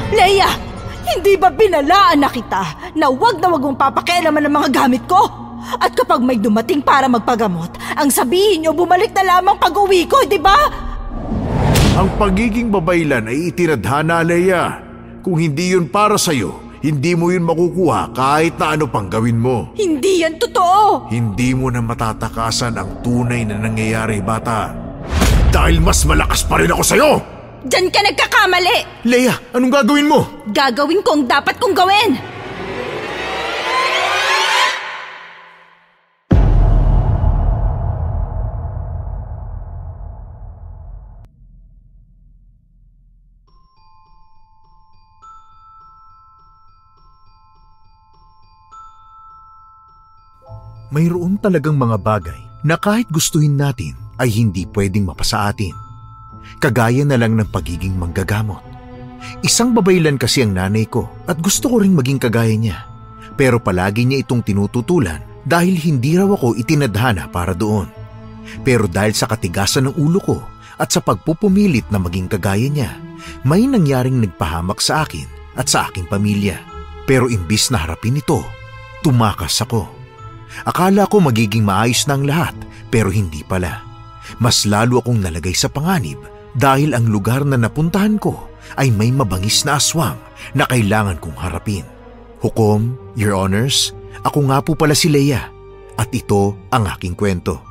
Leia! Hindi ba binalaan na kita na wag mong papakialaman ng mga gamit ko? At kapag may dumating para magpagamot, ang sabihin nyo bumalik na lamang pag-uwi ko, di ba? Ang pagiging babaylan ay itinadhana, Leia. Kung hindi yun para sa'yo, hindi mo yun makukuha kahit na ano pang gawin mo. Hindi yan totoo! Hindi mo na matatakasan ang tunay na nangyayari, bata. Dahil mas malakas pa rin ako sa'yo! Diyan ka nagkakamali! Leia, anong gagawin mo? Gagawin ko ang dapat kong gawin! Mayroon talagang mga bagay na kahit gustuhin natin ay hindi pwedeng mapasa atin. Kagaya na lang ng pagiging manggagamot. Isang babaylan kasi ang nanay ko at gusto ko ring maging kagaya niya. Pero palagi niya itong tinututulan dahil hindi raw ako itinadhana para doon. Pero dahil sa katigasan ng ulo ko at sa pagpupumilit na maging kagaya niya, may nangyaring nagpahamak sa akin at sa aking pamilya. Pero imbis na harapin ito, tumakas ako. Akala ko magiging maayos na ang lahat pero hindi pala. Mas lalo akong nalagay sa panganib dahil ang lugar na napuntahan ko ay may mabangis na aswang na kailangan kong harapin. Hukom, Your Honors, ako nga po pala si Leia at ito ang aking kwento.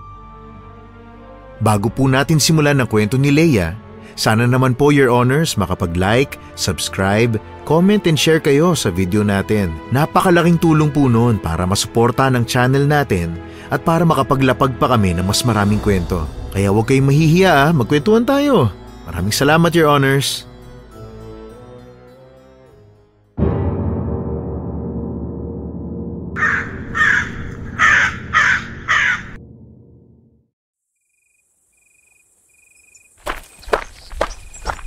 Bago po natin simulan ang kwento ni Leia, sana naman po Your Honors makapag-like, subscribe, comment and share kayo sa video natin. Napakalaking tulong po noon para masuportahan ang channel natin at para makapaglapag pa kami ng mas maraming kwento. Kaya huwag kayong mahihiya, magkwentuhan tayo. Maraming salamat Your Honors.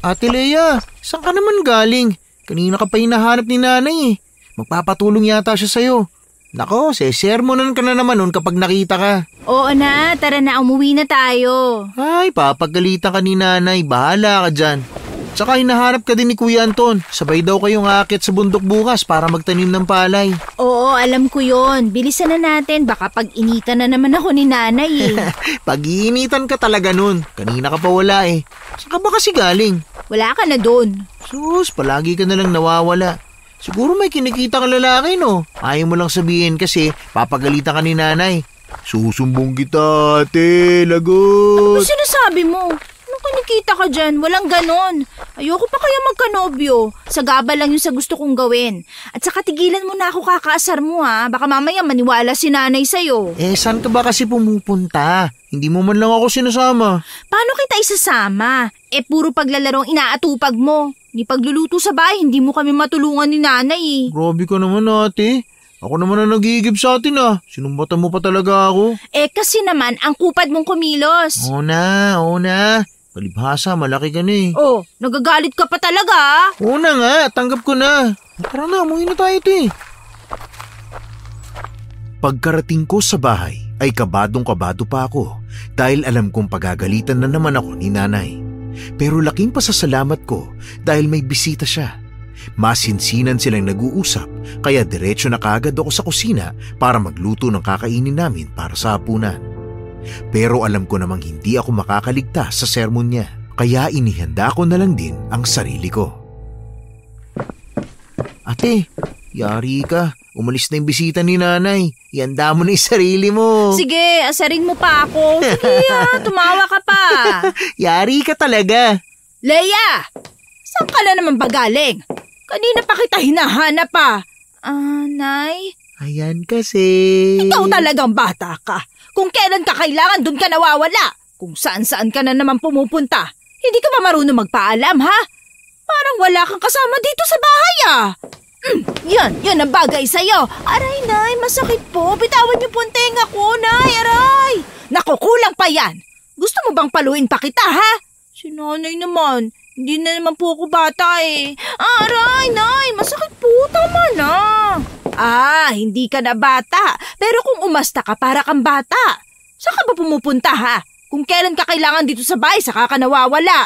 Ate Leia, saan ka naman galing? Kanina ka pa hinahanap ni nanay eh. Magpapatulong yata siya sa'yo. Nako, sermonan ka na naman nun kapag nakita ka. Oo na, tara na, umuwi na tayo. Ay, papagalitan ka ni nanay. Bahala ka dyan. Tsaka hinahanap ka din ni Kuya Anton. Sabay daw kayong aakyat sa bundok bukas para magtanim ng palay. Oo, alam ko yon. Bilisan na natin, baka pag-initan na naman ako ni nanay eh. Pag-iinitan ka talaga nun. Kanina ka pa wala eh. Saan ka ba kasi galing? Wala ka na doon. Sus, palagi ka na lang nawawala. Siguro may kinikita kang lalaki, no? Ayaw mo lang sabihin kasi papagalitan ka ni nanay. Susumbong kita, ate. Lagot. Ano ba sinasabi mo? Anong kinikita ka dyan? Walang ganon. Ayoko pa kaya magkanobyo. Sagaba lang yung sa gusto kong gawin. At saka tigilan mo na ako kakaasar mo ha. Baka mamaya maniwala si nanay sa'yo. Eh, saan ka ba kasi pumupunta? Hindi mo man lang ako sinasama. Paano kita isasama? Eh, puro paglalarong inaatupag mo. Ni pagluluto sa bahay, hindi mo kami matulungan ni nanay eh. Grabe ka naman ate. Ako naman ang nag-iigib sa atin ah. Sinumbatan mo pa talaga ako. Eh kasi naman, ang kupad mong kumilos. Oo na. Palibhasa, malaki ka na eh. Oh, nagagalit ka pa talaga ah. Oo na nga, tanggap ko na. Tara na, umuwi na tayo ito eh. Pagkarating ko sa bahay ay kabadong-kabado pa ako dahil alam kong pagagalitan na naman ako ni nanay. Pero laking pasasalamat ko dahil may bisita siya. Masinsinan silang nag-uusap kaya diretso na kaagad ako sa kusina para magluto ng kakainin namin para sa hapunan. Pero alam ko namang hindi ako makakaligtas sa sermon niya kaya inihanda ko na lang din ang sarili ko. Ate, yari ka. Umalis na yung bisita ni nanay. Ihanda mo na yung sarili mo. Sige, asarin mo pa ako. Sige tumawa ka pa. Yari ka talaga. Leia! Saan ka na naman ba galing? Kanina pa kita hinahanap pa. Nay? Ayan kasi. Ikaw talagang bata ka. Kung kailan ka kailangan, dun ka nawawala. Kung saan-saan ka na naman pumupunta. Hindi ka ba marunong magpaalam, ha? Parang wala kang kasama dito sa bahay, ah. Yan ang bagay sa'yo. Aray, Nay, masakit po. Bitawan niyo po ang tenga ko, Nay, aray. Naku, kulang pa yan. Gusto mo bang paluin pa kita, ha? Si nanay naman. Hindi na naman po ako bata eh. Aray, Nay, masakit po. Tama na. Hindi ka na bata. Pero kung umasta ka, para kang bata. Saan ka ba pumupunta, ha? Kung kailan ka kailangan dito sa bahay, saka ka nawawala.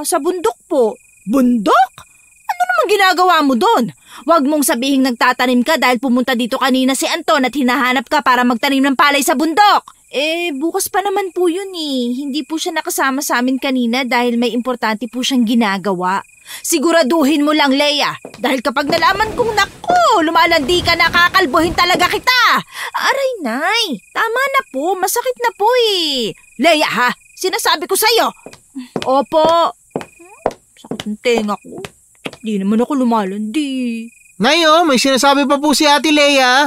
Sa bundok po. Bundok? Ano naman namang ginagawa mo doon? Huwag mong sabihing nagtatanim ka dahil pumunta dito kanina si Anton at hinahanap ka para magtanim ng palay sa bundok. Bukas pa naman po yun eh. Hindi po siya nakasama sa amin kanina dahil may importante po siyang ginagawa. Siguraduhin mo lang, Leia. Dahil kapag nalaman kong naku, lumalandi ka, nakakalbuhin talaga kita. Aray, Nay. Tama na po. Masakit na po eh. Leia, ha? Sinasabi ko sa'yo. Opo. Sakit ng tenga ko. Di naman ako lumalandi. Nay, may sinasabi pa po si Ate Leia.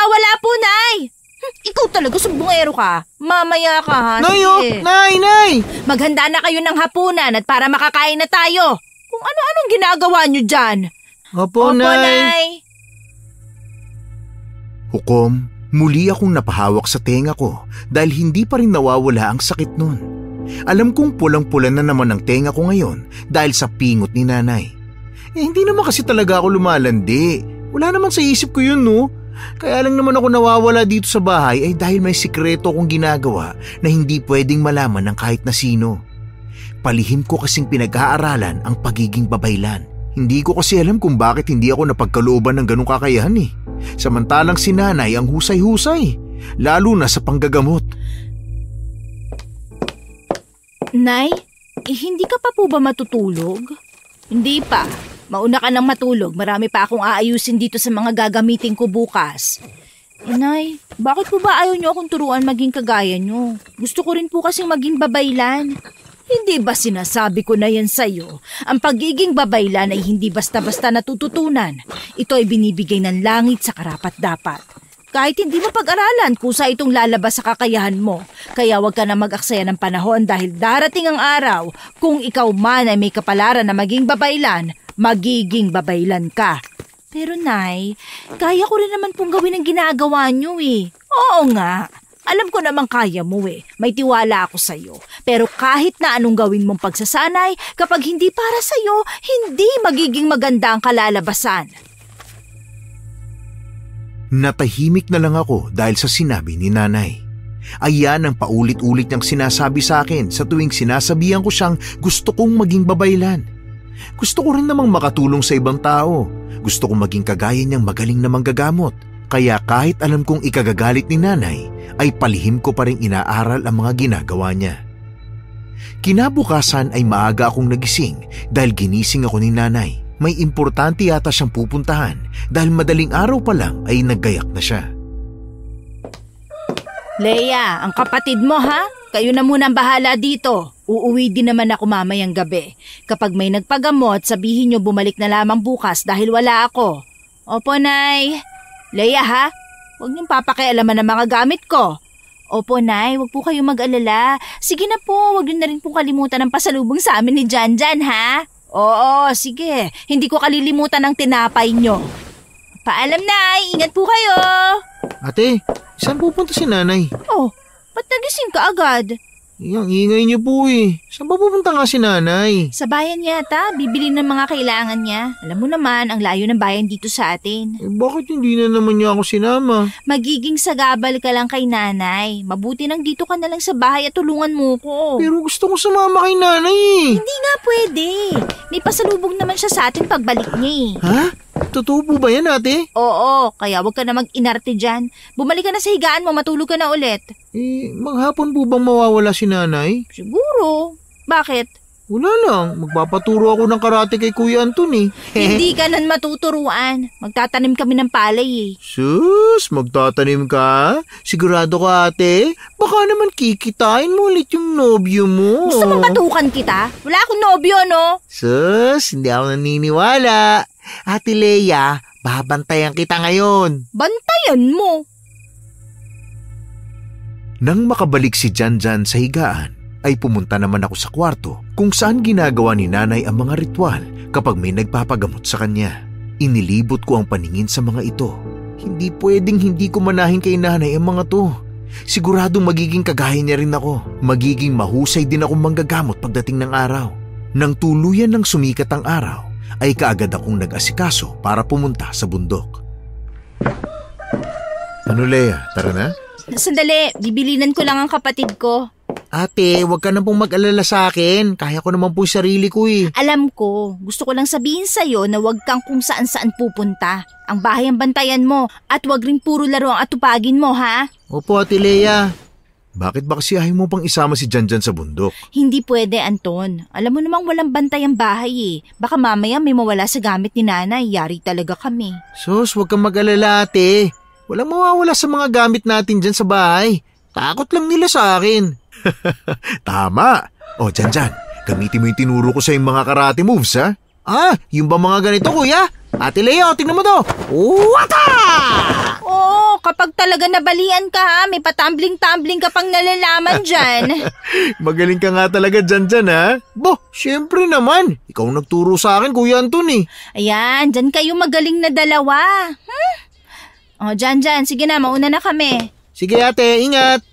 Wala po, Nay. Ikaw talaga sumbongero ka. Mamaya ka, ha? Nay, Sige. Nay! Maghanda na kayo ng hapunan at para makakain na tayo. Kung ano-anong ginagawa nyo dyan. Opo, Nay. Hukom, muli akong napahawak sa tenga ko dahil hindi pa rin nawawala ang sakit nun. Alam kong pulang-pula na naman ang tenga ko ngayon dahil sa pingot ni Nanay. Hindi naman kasi talaga ako lumalandi. Wala naman sa isip ko yun, no? Kaya lang naman ako nawawala dito sa bahay ay dahil may sikreto akong ginagawa na hindi pwedeng malaman ng kahit na sino. Palihim ko kasing pinag-aaralan ang pagiging babaylan. Hindi ko kasi alam kung bakit hindi ako napagkalooban ng ganong kakayahan eh. Samantalang si Nanay ang husay-husay, lalo na sa panggagamot. Nay, hindi ka pa po ba matutulog? Hindi pa. Mauna ka nang matulog. Marami pa akong aayusin dito sa mga gagamitin ko bukas. Nay, bakit po ba ayaw niyo akong turuan maging kagaya niyo? Gusto ko rin po kasing maging babaylan. Hindi ba sinasabi ko na yan sa'yo? Ang pagiging babaylan ay hindi basta-basta natututunan. Ito ay binibigay ng langit sa karapat-dapat. Kahit hindi mo pag-aralan, kusa itong lalabas sa kakayahan mo. Kaya huwag ka na mag-aksaya ng panahon dahil darating ang araw, kung ikaw man ay may kapalaran na maging babaylan, magiging babaylan ka. Pero Nay, kaya ko rin naman pong gawin ang ginagawa niyo eh. Oo nga. Alam ko namang kaya mo eh. May tiwala ako sa'yo. Pero kahit na anong gawin mong pagsasanay, kapag hindi para sa'yo, hindi magiging maganda ang kalalabasan. Natahimik na lang ako dahil sa sinabi ni Nanay. Ayan ang paulit-ulit niyang sinasabi sa akin sa tuwing sinasabihan ko siyang gusto kong maging babaylan. Gusto ko rin namang makatulong sa ibang tao. Gusto kong maging kagaya niyang magaling na manggagamot. Kaya kahit alam kong ikagagalit ni Nanay, ay palihim ko pa rin inaaral ang mga ginagawa niya. Kinabukasan ay maaga akong nagising dahil ginising ako ni Nanay. May importante yata siyang pupuntahan dahil madaling araw pa lang ay naggayak na siya. Leia, ang kapatid mo ha? Kayo na muna ang bahala dito. Uuwi din naman ako mamayang gabi. Kapag may nagpagamot, sabihin niyo bumalik na lamang bukas dahil wala ako. Opo, Nay. Leia ha? Huwag niyong papakialaman ang mga gamit ko. Opo, Nay. Huwag po kayong mag-alala. Sige na po, huwag niyo na rin po kalimutan ang pasalubong sa amin ni Janjan ha? Oo, sige. Hindi ko kalilimutan ang tinapay niyo. Paalam, Nay. Ingat po kayo. Ate, saan pupunta si Nanay? Oh, ba't nagising ka agad? Ang ingay niyo po eh. Saan ba pupunta nga si Nanay? Sa bayan yata, bibili ng mga kailangan niya. Alam mo naman, ang layo ng bayan dito sa atin. Bakit hindi na naman niya ako sinama? Magiging sagabal ka lang kay Nanay. Mabuti nang dito ka na lang sa bahay at tulungan mo ko. Pero gusto ko sumama kay Nanay eh. Hindi nga pwede. May pasalubong naman siya sa atin pagbalik niya eh. Ha? Totoo po ba yan, ate? Oo, kaya wag ka na mag-inarte dyan. Bumalik ka na sa higaan mo, matulog ka na ulit. Maghapon po bang mawawala si Nanay? Siguro. Bakit? Wala lang. Magpapaturo ako ng karate kay Kuya Anton eh. Hindi ka nan matuturuan. Magtatanim kami ng palay eh. Sus, magtatanim ka? Sigurado ka, ate? Baka naman kikitain mo ulit yung nobyo mo. Gusto mong batukan kita? Wala akong nobyo, no? Sus, hindi ako naniniwala. Ate Leia, babantayan kita ngayon. Bantayan mo. Nang makabalik si Janjan sa higaan, ay pumunta naman ako sa kwarto kung saan ginagawa ni Nanay ang mga ritual kapag may nagpapagamot sa kanya. Inilibot ko ang paningin sa mga ito. Hindi pwedeng hindi ko manahin kay Nanay ang mga to. Siguradong magiging kagaya niya rin ako. Magiging mahusay din akong manggagamot pagdating ng araw. Nang tuluyan ng sumikat ang araw, ay kaagad akong nag-asikaso para pumunta sa bundok. Ano, Leia? Tara na? Sandali, bibilinan ko lang ang kapatid ko. Ate, huwag ka na pong mag-alala sa akin. Kaya ko naman po yung sarili ko eh. Alam ko, gusto ko lang sabihin sa'yo na huwag kang kung saan-saan pupunta. Ang bahay ang bantayan mo at huwag rin puro laro ang atupagin mo, ha? Opo, Ate Lea. Bakit ba kasi ayaw mo pang isama si Janjan sa bundok? Hindi pwede, Anton. Alam mo namang walang bantay ang bahay eh. Baka mamaya may mawala sa gamit ni nanay. Yari talaga kami. Sus, huwag kang mag-alala, ate. Walang mawawala sa mga gamit natin dyan sa bahay. Takot lang nila sa akin. Tama! O, Janjan, gamitin mo yung tinuro ko sa yung mga karate moves, ha? Yung ba mga ganito, kuya? Ate Lea, tingnan mo to. Wata! Oo, kapag talaga nabalian ka ha, may patambling-tambling ka pang nalalaman dyan. Magaling ka nga talaga, Janjan, ha? Syempre naman. Ikaw nagturo sa akin, Kuya Anton eh. Ayan, dyan kayo magaling na dalawa. O, dyan, sige na, mauna na kami. Sige ate, ingat.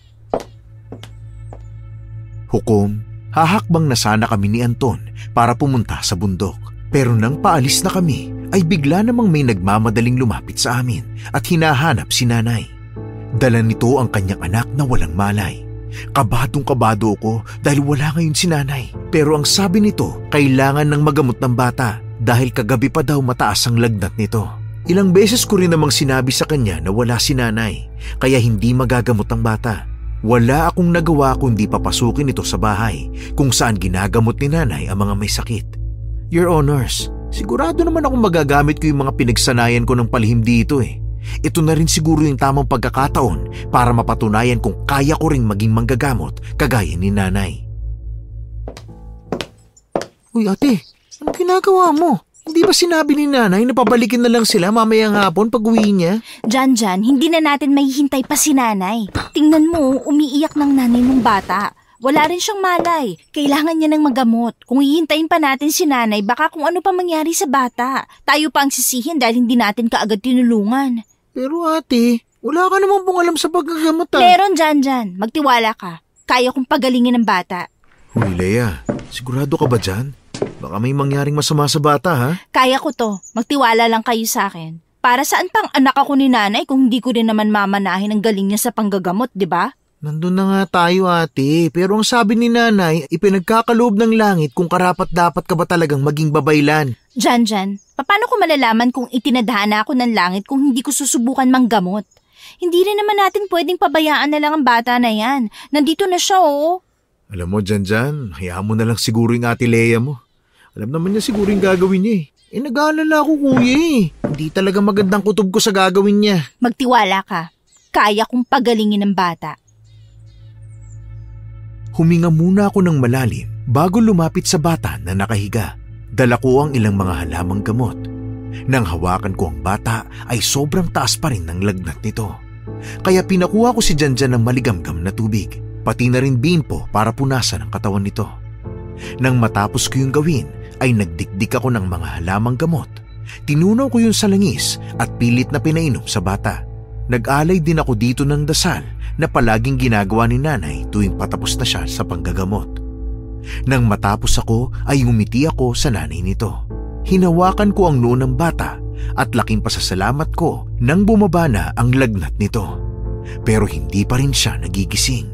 Hukom, hahakbang na sana kami ni Anton para pumunta sa bundok. Pero nang paalis na kami, ay bigla namang may nagmamadaling lumapit sa amin at hinahanap si nanay. Dala nito ang kanyang anak na walang malay. Kabadong-kabado ako dahil wala ngayon si nanay. Pero ang sabi nito, kailangan ng magamot ng bata dahil kagabi pa daw mataas ang lagnat nito. Ilang beses ko rin namang sinabi sa kanya na wala si nanay, kaya hindi magagamot ang bata. Wala akong nagawa kundi papasukin ito sa bahay kung saan ginagamot ni nanay ang mga may sakit. Your Honors, sigurado naman akong magagamit ko yung mga pinagsanayan ko ng palihim dito eh. Ito na rin siguro yung tamang pagkakataon para mapatunayan kung kaya ko ring maging manggagamot kagaya ni nanay. Uy ate, anong ginagawa mo? Hindi ba sinabi ni nanay na pabalikin na lang sila mamayang hapon pag uwi niya? Dyan, hindi na natin mahihintay pa si nanay. Tingnan mo, umiiyak ng nanay ng bata. Wala rin siyang malay. Kailangan niya ng magamot. Kung hihintayin pa natin si nanay, baka kung ano pa mangyari sa bata. Tayo pa ang sisihin dahil hindi natin kaagad tinulungan. Pero ate, wala ka naman pong alam sa paggagamot ah. Meron dyan. Magtiwala ka. Kaya kong pagalingin ng bata. Huy, Lea, sigurado ka ba dyan? Baka may mangyaring masama sa bata, ha? Kaya ko to. Magtiwala lang kayo sa akin. Para saan pang anak ako ni nanay kung hindi ko rin naman mamanahin ang galing niya sa panggagamot, di ba? Nandun na nga tayo ate, pero ang sabi ni nanay, ipinagkakaloob ng langit kung karapat-dapat ka ba talagang maging babaylan. Dyan, paano ko malalaman kung itinadhana ako ng langit kung hindi ko susubukan manggamot? Hindi rin naman natin pwedeng pabayaan na lang ang bata na yan. Nandito na siya, oo. Alam mo, Janjan, hayaan mo na lang siguro yung ate Lea mo. Alam naman niya siguro yung gagawin niya eh. Nag-aalala ako kuya eh. Hindi talaga magandang kutob ko sa gagawin niya. Magtiwala ka. Kaya kong pagalingin ng bata. Huminga muna ako ng malalim bago lumapit sa bata na nakahiga. Dala ko ang ilang mga halamang gamot. Nang hawakan ko ang bata ay sobrang taas pa rin ng lagnat nito. Kaya pinakuha ko si Janjan ng maligamgam na tubig, pati na rin bimpo para punasan ang katawan nito. Nang matapos ko yung gawin, ay nagdikdik ako ng mga halamang gamot. Tinunaw ko yung sa langis at pilit na pinainom sa bata. Nag-alay din ako dito ng dasal na palaging ginagawa ni nanay tuwing patapos na siya sa panggagamot. Nang matapos ako ay umiti ako sa nanay nito. Hinawakan ko ang noo ng bata at laking pasasalamat ko nang bumaba na ang lagnat nito. Pero hindi pa rin siya nagigising.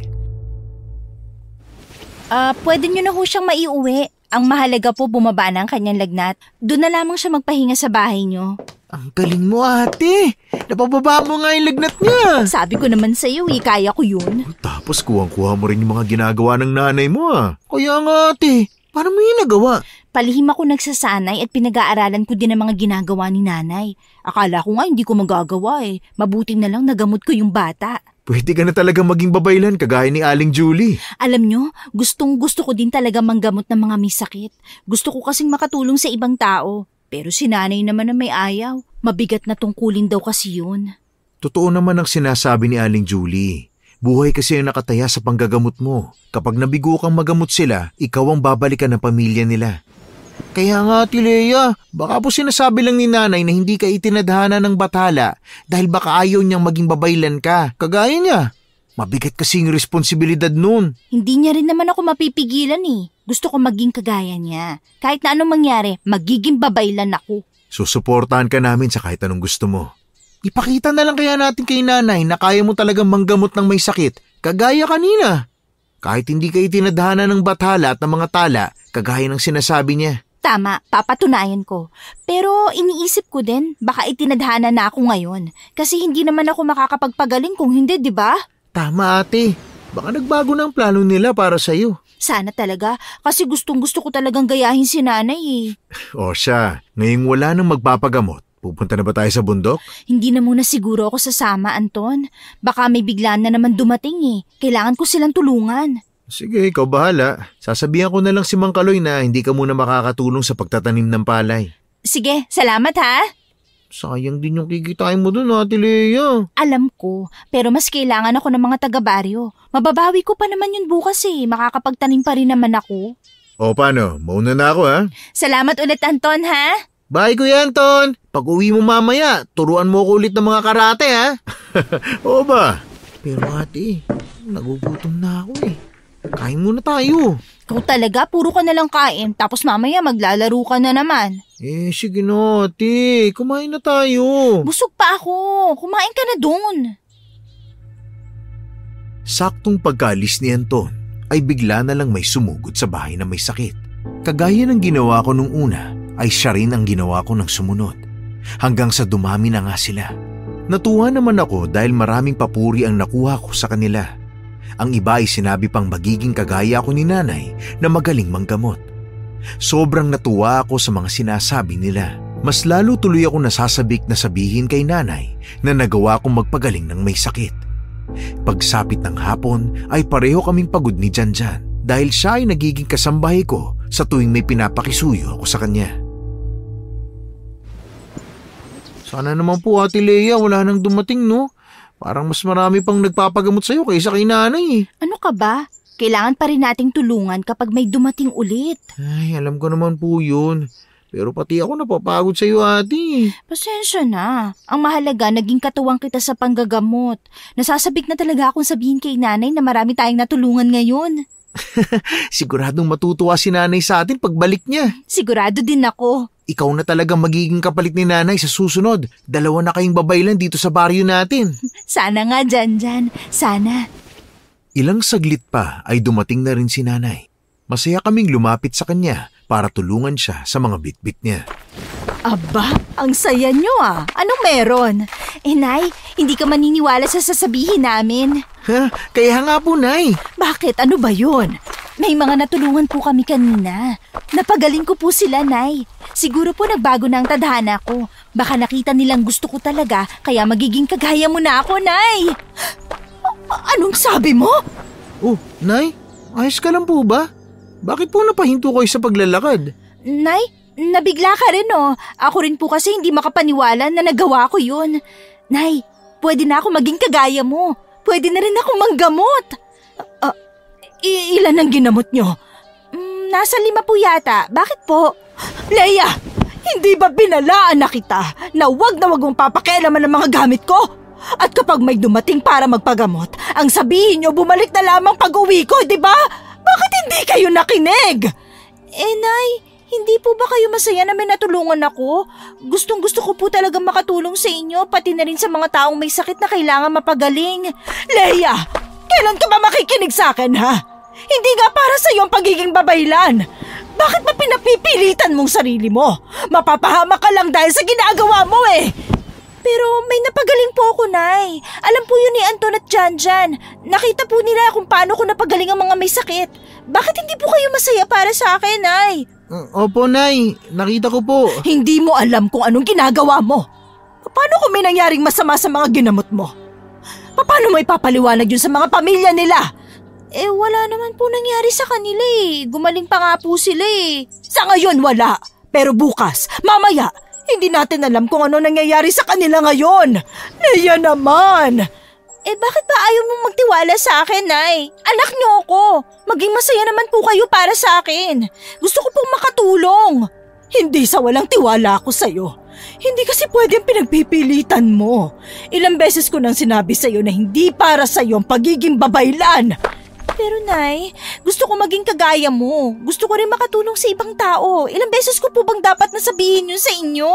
Pwede nyo na ho siyang maiuwi. Ang mahalaga po bumaba na ang kanyang lagnat. Doon na lamang siya magpahinga sa bahay nyo. Ang galing mo ate. Napababa mo nga yung lagnat niya. Sabi ko naman sa'yo kaya ko yun. Tapos kuwang-kuha mo rin yung mga ginagawa ng nanay mo ah. Kaya nga ate, paano mo yung nagawa? Palihim ako nagsasanay at pinag-aaralan ko din ang mga ginagawa ni nanay. Akala ko nga hindi ko magagawa eh. Mabuti na lang nagamot ko yung bata. Pwede ka na talaga maging babaylan kagaya ni Aling Julie. Alam nyo, gustong-gusto ko din talaga manggamot ng mga may sakit. Gusto ko kasing makatulong sa ibang tao. Pero si nanay naman na may ayaw. Mabigat na tungkulin daw kasi yun. Totoo naman ang sinasabi ni Aling Julie. Buhay kasi ang nakataya sa panggagamot mo. Kapag nabigo kang magamot sila, ikaw ang babalikan ng pamilya nila. Kaya nga Ate Lea, baka po sinasabi lang ni nanay na hindi ka itinadhana ng bathala dahil baka ayaw niyang maging babaylan ka. Kagaya niya. Mabigat kasing responsibilidad nun. Hindi niya rin naman ako mapipigilan eh. Gusto ko maging kagaya niya. Kahit na anong mangyari, magiging babaylan ako. Susuportahan ka namin sa kahit anong gusto mo. Ipakita na lang kaya natin kay nanay na kaya mo talagang manggamot ng may sakit. Kagaya kanina. Kahit hindi ka itinadhana ng bathala at ng mga tala, kagaya ng sinasabi niya. Tama, papatunayan ko. Pero iniisip ko din, baka itinadhana na ako ngayon. Kasi hindi naman ako makakapagpagaling kung hindi, di ba? Tama ate, baka nagbago na ang plano nila para sa'yo. Sana talaga, kasi gustong-gusto ko talagang gayahin si nanay eh. O siya, ngayong wala nang magpapagamot, pupunta na ba tayo sa bundok? Hindi na muna siguro ako sasama, Anton. Baka may biglaan na naman dumating eh. Kailangan ko silang tulungan. Sige, ikaw bahala. Sasabihan ko na lang si Mang Kaloy na hindi ka muna makakatulong sa pagtatanim ng palay. Sige, salamat ha. Sayang din yung kikitain mo dun, Ate Lea. Alam ko, pero mas kailangan ako ng mga taga-baryo. Mababawi ko pa naman yun bukas eh. Makakapagtanim pa rin naman ako. O paano, mauna na ako ha? Salamat ulit, Anton ha. Bye, Kuya Anton. Pag uwi mo mamaya, turuan mo ko ulit ng mga karate, ha? Oo ba? Pero ate, nagugutom na ako eh. Kain muna tayo. Ikaw talaga, puro ka nalang kain, tapos mamaya maglalaro ka na naman. Sige na ate, kumain na tayo. Busog pa ako, kumain ka na dun. Saktong pagkalis ni Anton, ay bigla na lang may sumugod sa bahay na may sakit. Kagaya ng ginawa ko nung una, ay siya rin ang ginawa ko ng sumunod. Hanggang sa dumami na nga sila. Natuwa naman ako dahil maraming papuri ang nakuha ko sa kanila. Ang iba ay sinabi pang magiging kagaya ako ni nanay na magaling manggamot. Sobrang natuwa ako sa mga sinasabi nila. Mas lalo tuloy ako nasasabik na sabihin kay nanay na nagawa kong magpagaling ng may sakit. Pagsapit ng hapon ay pareho kaming pagod ni Janjan dahil siya ay nagiging kasambahay ko sa tuwing may pinapakisuyo ako sa kanya. Sana naman po Ate Lea, wala nang dumating no? Parang mas marami pang nagpapagamot sa'yo kaysa kay nanay. Ano ka ba? Kailangan pa rin nating tulungan kapag may dumating ulit. Ay, alam ko naman po yun. Pero pati ako napapagod sa'yo ate. Pasensya na. Ang mahalaga, naging katuwang kita sa panggagamot. Nasasabik na talaga akong sabihin kay nanay na marami tayong natulungan ngayon. Siguradong matutuwa si nanay sa atin pagbalik niya. Sigurado din ako. Ikaw na talagang magiging kapalit ni nanay sa susunod. 2 na kayong babaylan dito sa baryo natin. Sana nga, Janjan. Sana. Ilang saglit pa ay dumating na rin si nanay. Masaya kaming lumapit sa kanya para tulungan siya sa mga bitbit niya. Aba, ang saya nyo ah. Anong meron? Nay, hindi ka maniniwala sa sasabihin namin. Ha? Kaya nga po, Nay. Bakit? Ano ba yun? May mga natulungan po kami kanina. Napagaling ko po sila, Nay. Siguro po nagbago na ang tadhana ko. Baka nakita nilang gusto ko talaga, kaya magiging kagaya mo na ako, Nay. Anong sabi mo? Oh, Nay, ayos ka lang po ba? Bakit po napahinto kayo sa paglalakad? Nay, nabigla ka rin oh. Ako rin po kasi hindi makapaniwala na nagawa ko yun. Nay, pwede na ako maging kagaya mo. Pwede na rin ako manggamot. Ilan ang ginamot nyo? Nasa 5 po yata. Bakit po? Leia, hindi ba binalaan na kita na wag mong papakialaman ng mga gamit ko? At kapag may dumating para magpagamot, ang sabihin nyo bumalik na lamang pag-uwi ko, di ba? Bakit hindi kayo nakinig? Nay, hindi po ba kayo masaya na may natulungan ako? Gustong-gusto ko po talagang makatulong sa inyo, pati na rin sa mga taong may sakit na kailangan mapagaling. Leia, kailan ka ba makikinig sa akin, ha? Hindi nga para sa iyo ang pagiging babaylan. Bakit ba pinapipilitan mong sarili mo? Mapapahamak ka lang dahil sa ginagawa mo eh. Pero may napagaling po ako, Nay. Alam po yun ni Anton at Janjan. Nakita po nila kung paano ko napagaling ang mga may sakit. Bakit hindi po kayo masaya para sa akin, Nay? Opo, Nay. Nakita ko po. Hindi mo alam kung anong ginagawa mo. Paano kung may nangyaring masama sa mga ginamot mo? Paano mo ipapaliwanag yun sa mga pamilya nila? Wala naman po nangyari sa kanila eh. Gumaling pa nga po sila eh. Sa ngayon wala. Pero bukas, mamaya, hindi natin alam kung ano nangyayari sa kanila ngayon. Leia naman! Bakit ba ayaw mong magtiwala sa akin, Nay? Anak niyo ako. Maging masaya naman po kayo para sa akin. Gusto ko pong makatulong. Hindi sa walang tiwala ako sa'yo. Hindi kasi pwedeng pinagpipilitan mo. Ilang beses ko nang sinabi sa'yo na hindi para sa'yo ang pagiging babaylan. Pero Nay, gusto ko maging kagaya mo. Gusto ko rin makatulong sa ibang tao. Ilang beses ko po bang dapat nasabihin yun sa inyo?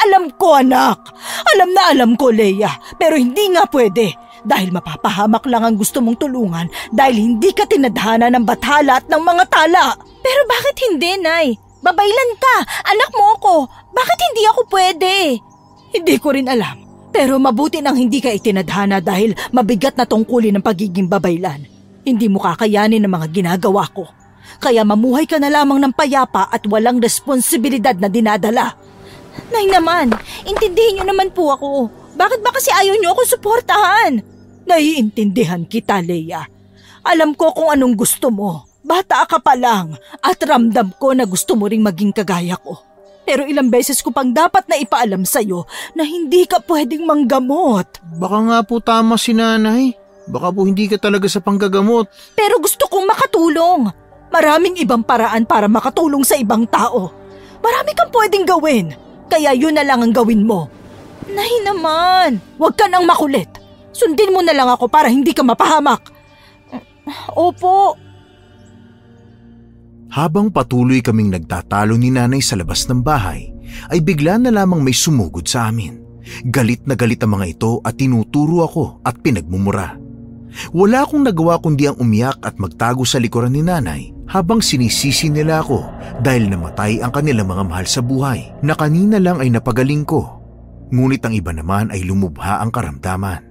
Alam ko, anak. Alam na alam ko, Leia. Pero hindi nga pwede. Dahil mapapahamak lang ang gusto mong tulungan dahil hindi ka tinadhana ng bathala at ng mga tala. Pero bakit hindi, Nay? Babaylan ka! Anak mo ako! Bakit hindi ako pwede? Hindi ko rin alam. Pero mabuti nang hindi ka itinadhana dahil mabigat na tungkulin ng pagiging babaylan. Hindi mo kakayanin ang mga ginagawa ko. Kaya mamuhay ka na lamang ng payapa at walang responsibilidad na dinadala. Nay naman, intindihin niyo naman po ako. Bakit ba kasi ayaw niyo ako suportahan? Naiintindihan kita, Leia. Alam ko kung anong gusto mo. Bata ka pa lang at ramdam ko na gusto mo ring maging kagaya ko. Pero ilang beses ko pang dapat na ipaalam sa'yo na hindi ka pwedeng manggamot. Baka nga po tama si nanay. Baka po hindi ka talaga sa panggagamot. Pero gusto kong makatulong. Maraming ibang paraan para makatulong sa ibang tao. Marami kang pwedeng gawin. Kaya yun na lang ang gawin mo. Nay naman, huwag ka nang makulit. Sundin mo na lang ako para hindi ka mapahamak. Opo. Habang patuloy kaming nagtatalo ni nanay sa labas ng bahay, ay bigla na lamang may sumugod sa amin. Galit na galit ang mga ito at tinuturo ako at pinagmumura. Wala akong nagawa kundi ang umiyak at magtago sa likuran ni nanay habang sinisisi nila ako dahil namatay ang kanilang mga mahal sa buhay na kanina lang ay napagaling ko. Ngunit ang iba naman ay lumubha ang karamdaman.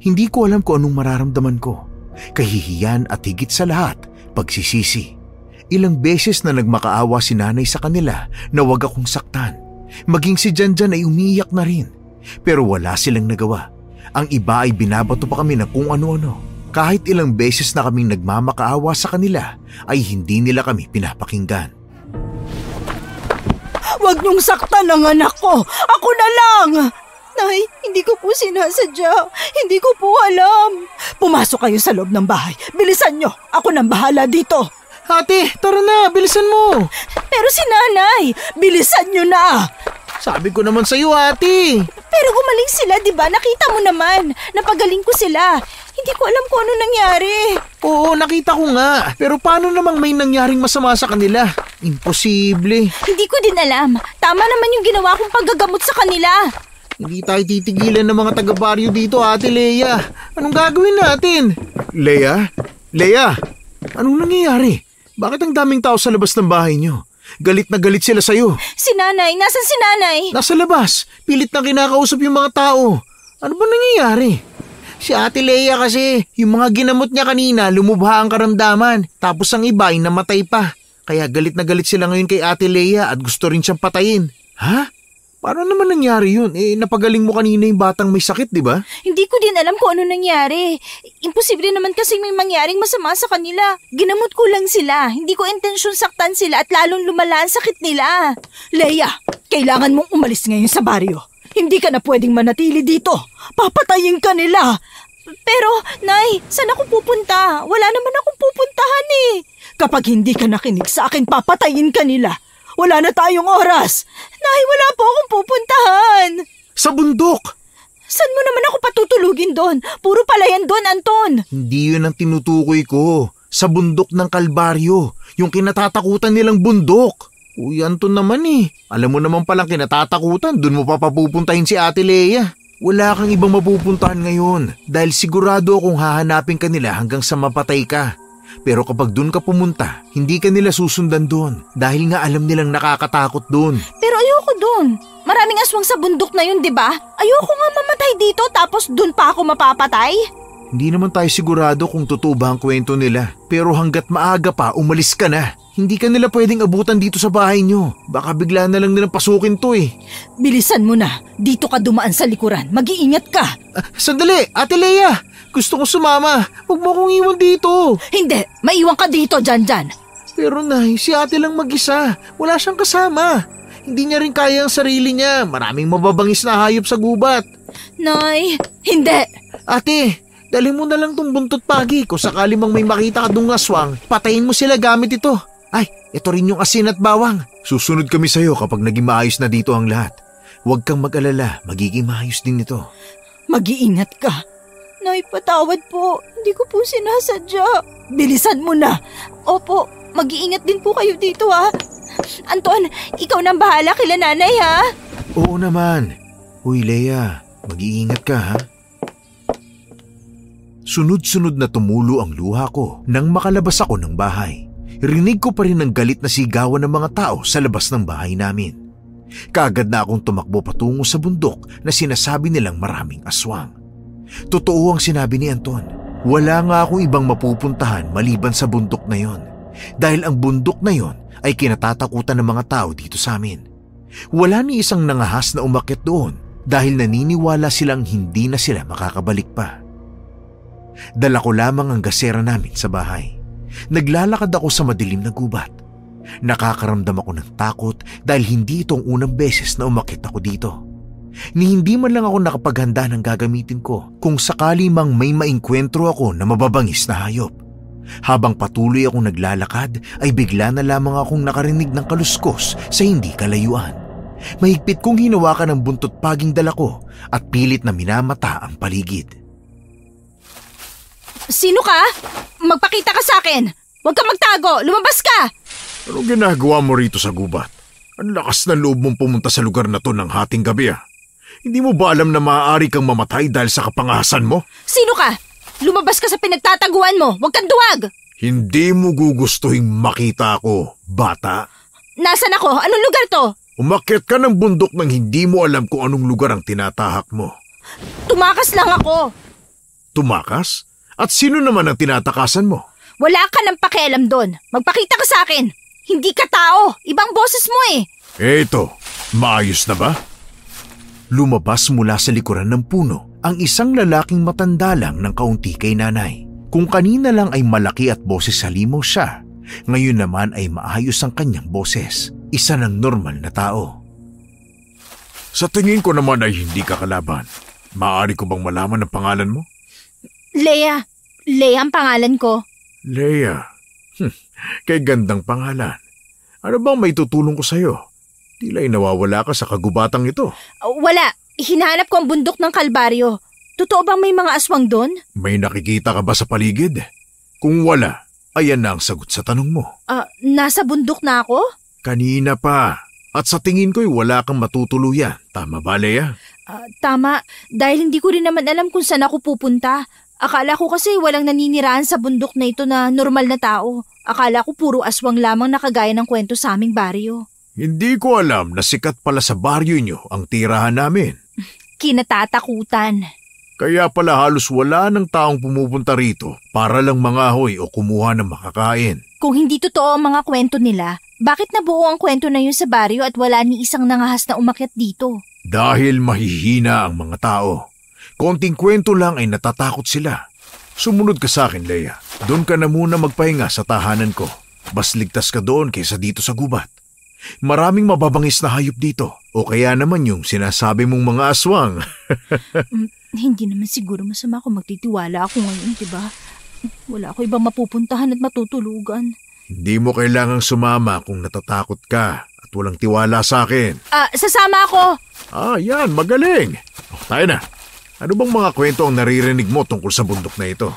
Hindi ko alam kung anong mararamdaman ko. Kahihiyan at higit sa lahat, pagsisisi. Ilang beses na nagmakaawa si nanay sa kanila na wag akong saktan. Maging si Janjan ay umiiyak na rin. Pero wala silang nagawa. Ang iba ay binabato pa kami ng kung ano-ano. Kahit ilang beses na kaming nagmamakaawa sa kanila, ay hindi nila kami pinapakinggan. Huwag niyong saktan ang anak ko! Ako na lang! Nay, hindi ko po sinasadya. Hindi ko po alam. Pumasok kayo sa loob ng bahay. Bilisan niyo! Ako nang bahala dito! Ate, tara na, bilisan mo! Pero si nanay, bilisan niyo na! Sabi ko naman sa'yo, ate! Pero gumaling sila, di ba? Nakita mo naman. Napagaling ko sila. Hindi ko alam kung ano nangyari. Oo, nakita ko nga. Pero paano namang may nangyaring masama sa kanila? Imposible. Hindi ko din alam. Tama naman yung ginawa kong paggagamot sa kanila. Hindi tayo titigilan ng mga taga-baryo dito, Ate Leia. Anong gagawin natin? Leia? Leia? Anong nangyayari? Bakit ang daming tao sa labas ng bahay niyo? Galit na galit sila sa'yo. Si nanay, nasan si nanay? Nasa labas. Pilit na kinakausap yung mga tao. Ano ba nangyayari? Si Ate Leia kasi, yung mga ginamot niya kanina, lumubha ang karamdaman. Tapos ang iba ay namatay pa. Kaya galit na galit sila ngayon kay Ate Leia at gusto rin siyang patayin. Ha? Paano naman nangyari yun? Napagaling mo kanina yung batang may sakit, di ba? Hindi ko din alam kung ano nangyari. Imposible naman kasi may mangyaring masama sa kanila. Ginamot ko lang sila. Hindi ko intensyon saktan sila at lalong lumala ang sakit nila. Leia, kailangan mong umalis ngayon sa baryo. Hindi ka na pwedeng manatili dito. Papatayin ka nila. Pero, Nay, saan ako pupunta? Wala naman akong pupuntahan eh. Kapag hindi ka nakinig sa akin, papatayin ka nila. Wala na tayong oras. Nay, wala po akong pupuntahan. Sa bundok! Saan mo naman ako patutulugin doon? Puro palayan doon, Anton. Hindi yun ang tinutukoy ko. Sa bundok ng Kalbaryo. Yung kinatatakutan nilang bundok. Uy, Anton naman eh. Alam mo naman palang kinatatakutan. Doon mo pa papupuntahin si Ate Leia. Wala kang ibang mapupuntahan ngayon. Dahil sigurado akong hahanapin ka nila hanggang sa mapatay ka. Pero kapag doon ka pumunta, hindi ka nila susundan doon dahil nga alam nilang nakakatakot doon. Pero ayoko doon. Maraming aswang sa bundok na yun, di ba? Ayoko nga mamatay dito tapos doon pa ako mapapatay. Hindi naman tayo sigurado kung totoo ba ang kwento nila. Pero hanggat maaga pa, umalis ka na. Hindi ka nila pwedeng abutan dito sa bahay nyo. Baka bigla na lang nilang pasukin to eh. Bilisan mo na. Dito ka dumaan sa likuran. Mag-iingat ka. Sandali, Ate Leia! Gusto ko sumama. Huwag mo akong iwan dito. Hindi, maiwan ka dito, Janjan. Pero Nay, si ate lang mag-isa. Wala siyang kasama. Hindi niya rin kaya ang sarili niya. Maraming mababangis na hayop sa gubat. Nay, hindi. Ate, dali mo na lang tong buntot pagi. Kung sakali mang may makita ka dong aswang, patayin mo sila gamit ito. Ay, ito rin yung asin at bawang. Susunod kami sa'yo kapag naging maayos na dito ang lahat. Huwag kang mag-alala, magiging maayos din ito. Mag-iingat ka. Nay, patawad po. Hindi ko po sinasadya. Bilisan mo na. Opo, mag-iingat din po kayo dito ha. Anton, ikaw nang bahala kila nanay ha. Oo naman. Uy, Leia, mag-iingat ka ha. Sunod-sunod na tumulo ang luha ko nang makalabas ako ng bahay. Rinig ko pa rin ang galit na sigawan ng mga tao sa labas ng bahay namin. Kaagad na akong tumakbo patungo sa bundok na sinasabi nilang maraming aswang. Totoo ang sinabi ni Anton. Wala nga akong ibang mapupuntahan maliban sa bundok na yon. Dahil ang bundok na yon ay kinatatakutan ng mga tao dito sa amin. Wala ni isang nangahas na umakyat doon dahil naniniwala silang hindi na sila makakabalik pa. Dala ko lamang ang gasera namin sa bahay. Naglalakad ako sa madilim na gubat. Nakakaramdam ako ng takot dahil hindi itong unang beses na umakyat ako dito. Ni hindi man lang ako nakapaghanda ng gagamitin ko kung sakali mang may maengkwentro ako na mababangis na hayop. Habang patuloy akong naglalakad ay bigla na lamang akong nakarinig ng kaluskos sa hindi kalayuan. Mahigpit kong hinawakan ang buntot paging dala ko at pilit na minamata ang paligid. Sino ka? Magpakita ka sa akin! Huwag kang magtago! Lumabas ka! Anong ginagawa mo rito sa gubat? Ang lakas ng loob mong pumunta sa lugar na to ng hating gabi ah. Hindi mo ba alam na maaari kang mamatay dahil sa kapangahasan mo? Sino ka? Lumabas ka sa pinagtataguan mo! Huwag kang duwag! Hindi mo gugustuhin makita ako, bata. Nasaan ako? Anong lugar to? Umakyat ka ng bundok nang hindi mo alam kung anong lugar ang tinatahak mo. Tumakas lang ako. Tumakas? At sino naman ang tinatakasan mo? Wala ka ng pakialam doon. Magpakita ka sa akin. Hindi ka tao. Ibang boses mo eh. Eto, maayos na ba? Lumabas mula sa likuran ng puno ang isang lalaking matanda lang ng kaunti kay nanay. Kung kanina lang ay malaki at boses halimaw siya, ngayon naman ay maayos ang kanyang boses. Isa ng normal na tao. Sa tingin ko naman ay hindi ka kalaban. Maaari ko bang malaman ang pangalan mo? Leia. Leia ang pangalan ko. Leia. Kay gandang pangalan. Ano bang may tutulong ko sa'yo? Tila'y nawawala ka sa kagubatang ito. Wala. Hinahanap ko ang bundok ng Kalbaryo. Totoo bang may mga aswang doon? May nakikita ka ba sa paligid? Kung wala, ayan na ang sagot sa tanong mo. Nasa bundok na ako? Kanina pa. At sa tingin ko'y wala kang matutuluyan. Tama ba, Leia? Tama. Dahil hindi ko rin naman alam kung saan ako pupunta. Akala ko kasi walang naninirahan sa bundok na ito na normal na tao. Akala ko puro aswang lamang nakagaya ng kwento sa aming baryo. Hindi ko alam na sikat pala sa baryo nyo ang tirahan namin. Kinatatakutan. Kaya pala halos wala ng taong pumupunta rito para lang mangahoy o kumuha ng makakain. Kung hindi totoo ang mga kwento nila, bakit nabuo ang kwento na yun sa baryo at wala ni isang nangahas na umakyat dito? Dahil mahihina ang mga tao. Konting kwento lang ay natatakot sila. Sumunod ka sa akin, Leia. Doon ka na muna magpahinga sa tahanan ko. Mas ligtas ka doon kaysa dito sa gubat. Maraming mababangis na hayop dito. O kaya naman yung sinasabi mong mga aswang. Hindi naman siguro masama kung magtitiwala ako ngayon, diba? Wala ako ibang mapupuntahan at matutulugan. Hindi mo kailangang sumama kung natatakot ka at walang tiwala sa akin. Sasama ako! Yan, magaling. Tayo na. Ano bang mga kwento ang naririnig mo tungkol sa bundok na ito?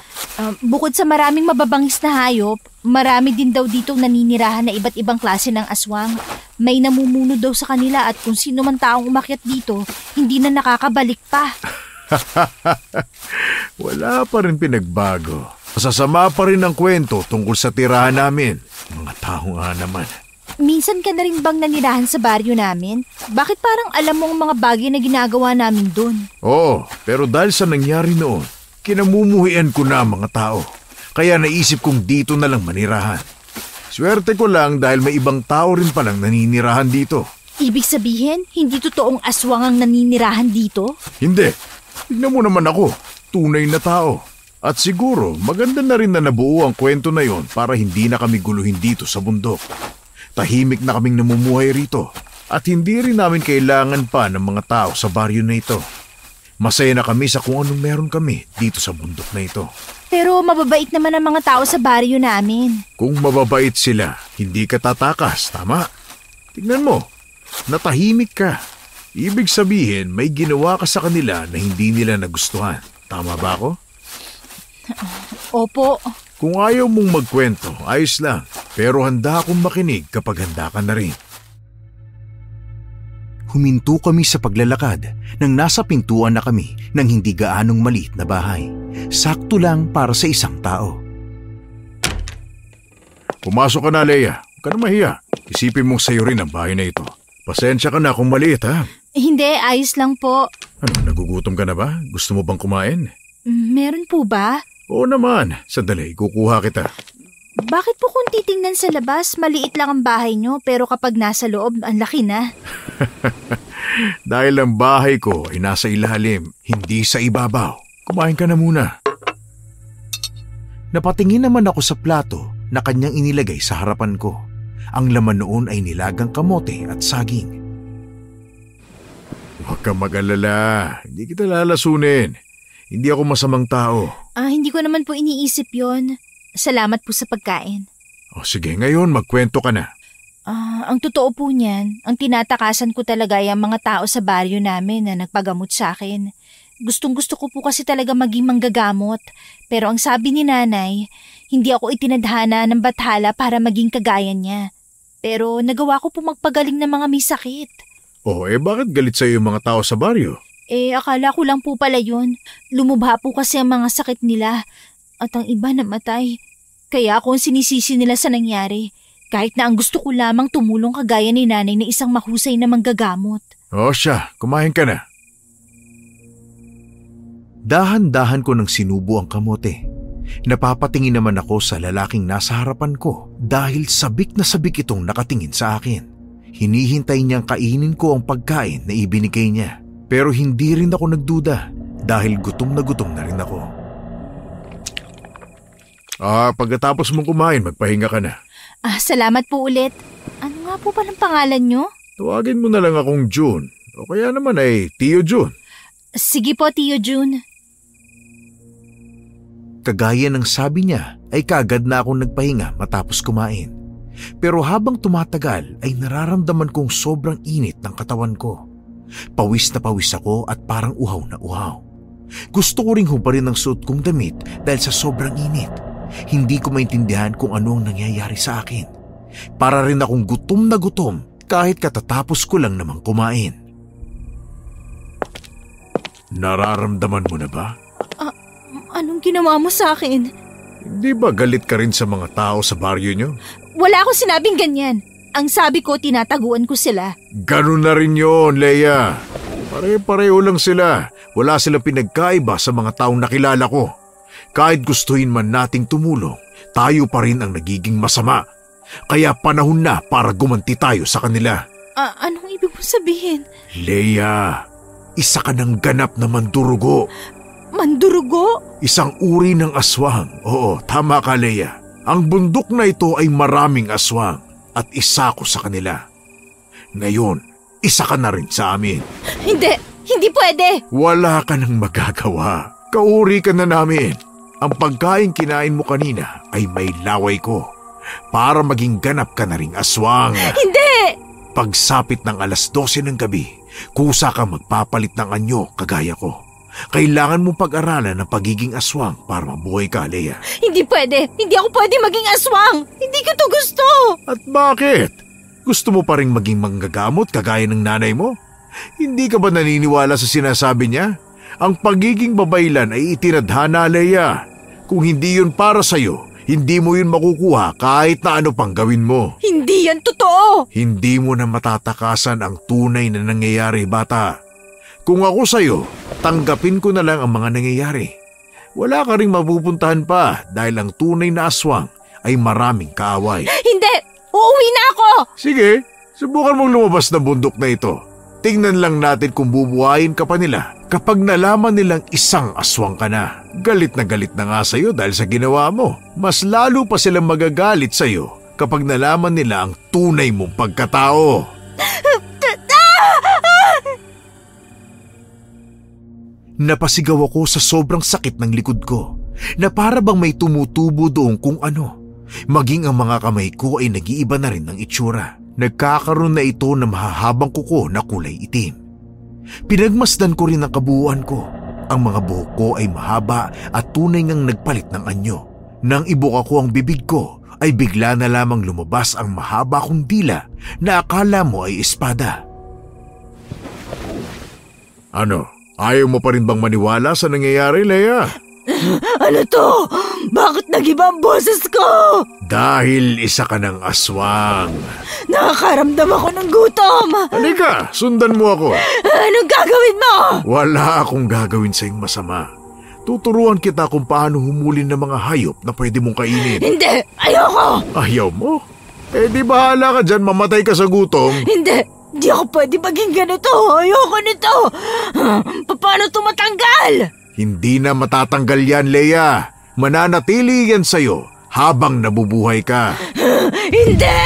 Bukod sa maraming mababangis na hayop, marami din daw ditong naninirahan na iba't ibang klase ng aswang. May namumuno daw sa kanila at kung sino man taong umakyat dito, hindi na nakakabalik pa. Wala pa rin pinagbago. Masasama pa rin ang kwento tungkol sa tirahan namin. Mga tao nga naman. Minsan ka na rin bang nanirahan sa baryo namin? Bakit parang alam mo ang mga bagay na ginagawa namin doon? Oo, pero dahil sa nangyari noon, kinamumuhian ko na ang mga tao. Kaya naisip kong dito na lang manirahan. Swerte ko lang dahil may ibang tao rin palang naninirahan dito. Ibig sabihin, hindi totoong aswang ang naninirahan dito? Hindi. Tignan mo naman ako, tunay na tao. At siguro maganda na rin na nabuo ang kwento na yon para hindi na kami guluhin dito sa bundok. Tahimik na kaming namumuhay rito at hindi rin namin kailangan pa ng mga tao sa baryo na ito. Masaya na kami sa kung anong meron kami dito sa bundok na ito. Pero mababait naman ang mga tao sa baryo namin. Kung mababait sila, hindi ka tatakas, tama? Tingnan mo, natahimik ka. Ibig sabihin may ginawa ka sa kanila na hindi nila nagustuhan. Tama ba ako? Opo. Kung ayaw mong magkwento, ayos lang. Pero handa akong makinig kapag handa ka na rin. Huminto kami sa paglalakad nang nasa pintuan na kami ng hindi gaanong maliit na bahay. Sakto lang para sa isang tao. Pumasok ka na, Leia. Huwag ka na mahiya. Isipin mong sayo rin ang bahay na ito. Pasensya ka na kung maliit, ha? Hindi, ayos lang po. Ano, nagugutom ka na ba? Gusto mo bang kumain? Meron po ba? Oo naman. Sandali, kukuha kita. Bakit po kung titingnan sa labas, maliit lang ang bahay nyo, pero kapag nasa loob, ang laki na? Dahil ang bahay ko ay nasa ilalim, hindi sa ibabaw. Kumain ka na muna. Napatingin naman ako sa plato na kanyang inilagay sa harapan ko. Ang laman noon ay nilagang kamote at saging. Huwag kang mag-alala. Hindi kita lalasunin. Hindi ako masamang tao. Hindi ko naman po iniisip yon. Salamat po sa pagkain. O sige, ngayon magkwento ka na. Ang totoo po niyan, ang tinatakasan ko talaga ay ang mga tao sa baryo namin na nagpagamot sa akin. Gustong-gusto ko po kasi talaga maging manggagamot. Pero ang sabi ni nanay, hindi ako itinadhana ng bathala para maging kagaya niya. Pero nagawa ko po magpagaling ng mga may sakit. Bakit galit sa'yo yung mga tao sa baryo? Akala ko lang po pala yun. Lumubha po kasi ang mga sakit nila. At ang iba namatay. Kaya ako ang sinisisi nila sa nangyari. Kahit na ang gusto ko lamang tumulong kagaya ni nanay na isang mahusay na manggagamot. Siya, kumain ka na. Dahan-dahan ko nang sinubo ang kamote. Napapatingin naman ako sa lalaking nasa harapan ko dahil sabik na sabik itong nakatingin sa akin. Hinihintay niyang kainin ko ang pagkain na ibinigay niya. Pero hindi rin ako nagduda dahil gutom na rin ako. Pagkatapos mong kumain, magpahinga ka na. Salamat po ulit. Ano nga po palang pangalan niyo? Tawagin mo na lang akong June. O kaya naman ay Tio June. Sige po, Tio June. Kagaya ng sabi niya ay kaagad na akong nagpahinga matapos kumain. Pero habang tumatagal ay nararamdaman kong sobrang init ng katawan ko. Pawis na pawis ako at parang uhaw na uhaw. Gusto ko ring hubarin ang suot kong damit dahil sa sobrang init. Hindi ko maintindihan kung ano ang nangyayari sa akin. Para rin akong gutom na gutom kahit katatapos ko lang namang kumain. Nararamdaman mo na ba? Anong ginawa mo sa akin? Hindi ba galit ka rin sa mga tao sa baryo nyo? Wala akong sinabing ganyan. Ang sabi ko, tinataguan ko sila. Ganun na rin yun, Leia. Pare-pareho lang sila. Wala silang pinagkaiba sa mga taong nakilala ko. Kahit gustuhin man nating tumulong, tayo pa rin ang nagiging masama. Kaya panahon na para gumanti tayo sa kanila. Anong ibig mo sabihin? Leia, isa ka ng ganap na mandurugo. Mandurugo? Isang uri ng aswang. Oo, tama ka, Leia. Ang bundok na ito ay maraming aswang at isa ko sa kanila. Ngayon, isa ka na rin sa amin. Hindi pwede. Wala ka nang magagawa. Kauri ka na namin. Ang pagkain kinain mo kanina ay may laway ko para maging ganap ka na ring aswang. Hindi! Pagsapit ng 12:00 ng gabi, kusa kang magpapalit ng anyo kagaya ko. Kailangan mong pag-aralan ang pagiging aswang para mabuhay ka, Leia. Hindi pwede. Hindi ako pwede maging aswang. Hindi ko to gusto. At bakit? Gusto mo pa rin maging manggagamot kagaya ng nanay mo? Hindi ka ba naniniwala sa sinasabi niya? Ang pagiging babaylan ay itinadhana, Leia. Kung hindi yun para sa'yo, hindi mo yun makukuha kahit na ano pang gawin mo. Hindi yan totoo. Hindi mo na matatakasan ang tunay na nangyayari, bata. Kung ako sa'yo, tanggapin ko na lang ang mga nangyayari. Wala ka ring mapupuntahan pa dahil ang tunay na aswang ay maraming kaaway. Hindi! Uuwi na ako! Sige, subukan mong lumabas ng bundok na ito. Tingnan lang natin kung bubuhayin ka pa nila kapag nalaman nilang isang aswang ka na. Galit na nga sa'yo dahil sa ginawa mo. Mas lalo pa silang magagalit sa'yo kapag nalaman nila ang tunay mong pagkatao. Napasigaw ako sa sobrang sakit ng likod ko na para bang may tumutubo doon kung ano. Maging ang mga kamay ko ay nag-iiba na rin ng itsura. Nagkakaroon na ito ng mahahabang kuko na kulay itim. Pinagmasdan ko rin ang kabuuan ko. Ang mga buhok ko ay mahaba at tunay ngang nagpalit ng anyo. Nang ibuka ko ang bibig ko ay bigla na lamang lumabas ang mahaba kong dila na akala mo ay espada. Ano? Ayaw mo pa rin bang maniwala sa nangyayari, Leia? Ano to? Bakit nag-iba ang boses ko? Dahil isa ka ng aswang. Nakakaramdam ako ng gutom. Halika, sundan mo ako. Anong gagawin mo? Wala akong gagawin sa'yong masama. Tuturuan kita kung paano humuli ng mga hayop na pwede mong kainin. Hindi! Ayoko! Ayaw mo? Di bahala ka dyan, mamatay ka sa gutom. Hindi! Di ako pwede maging ganito. Ayoko nito. Paano ito matanggal? Hindi na matatanggal yan, Leia. Mananatili yan sa'yo habang nabubuhay ka. Hindi!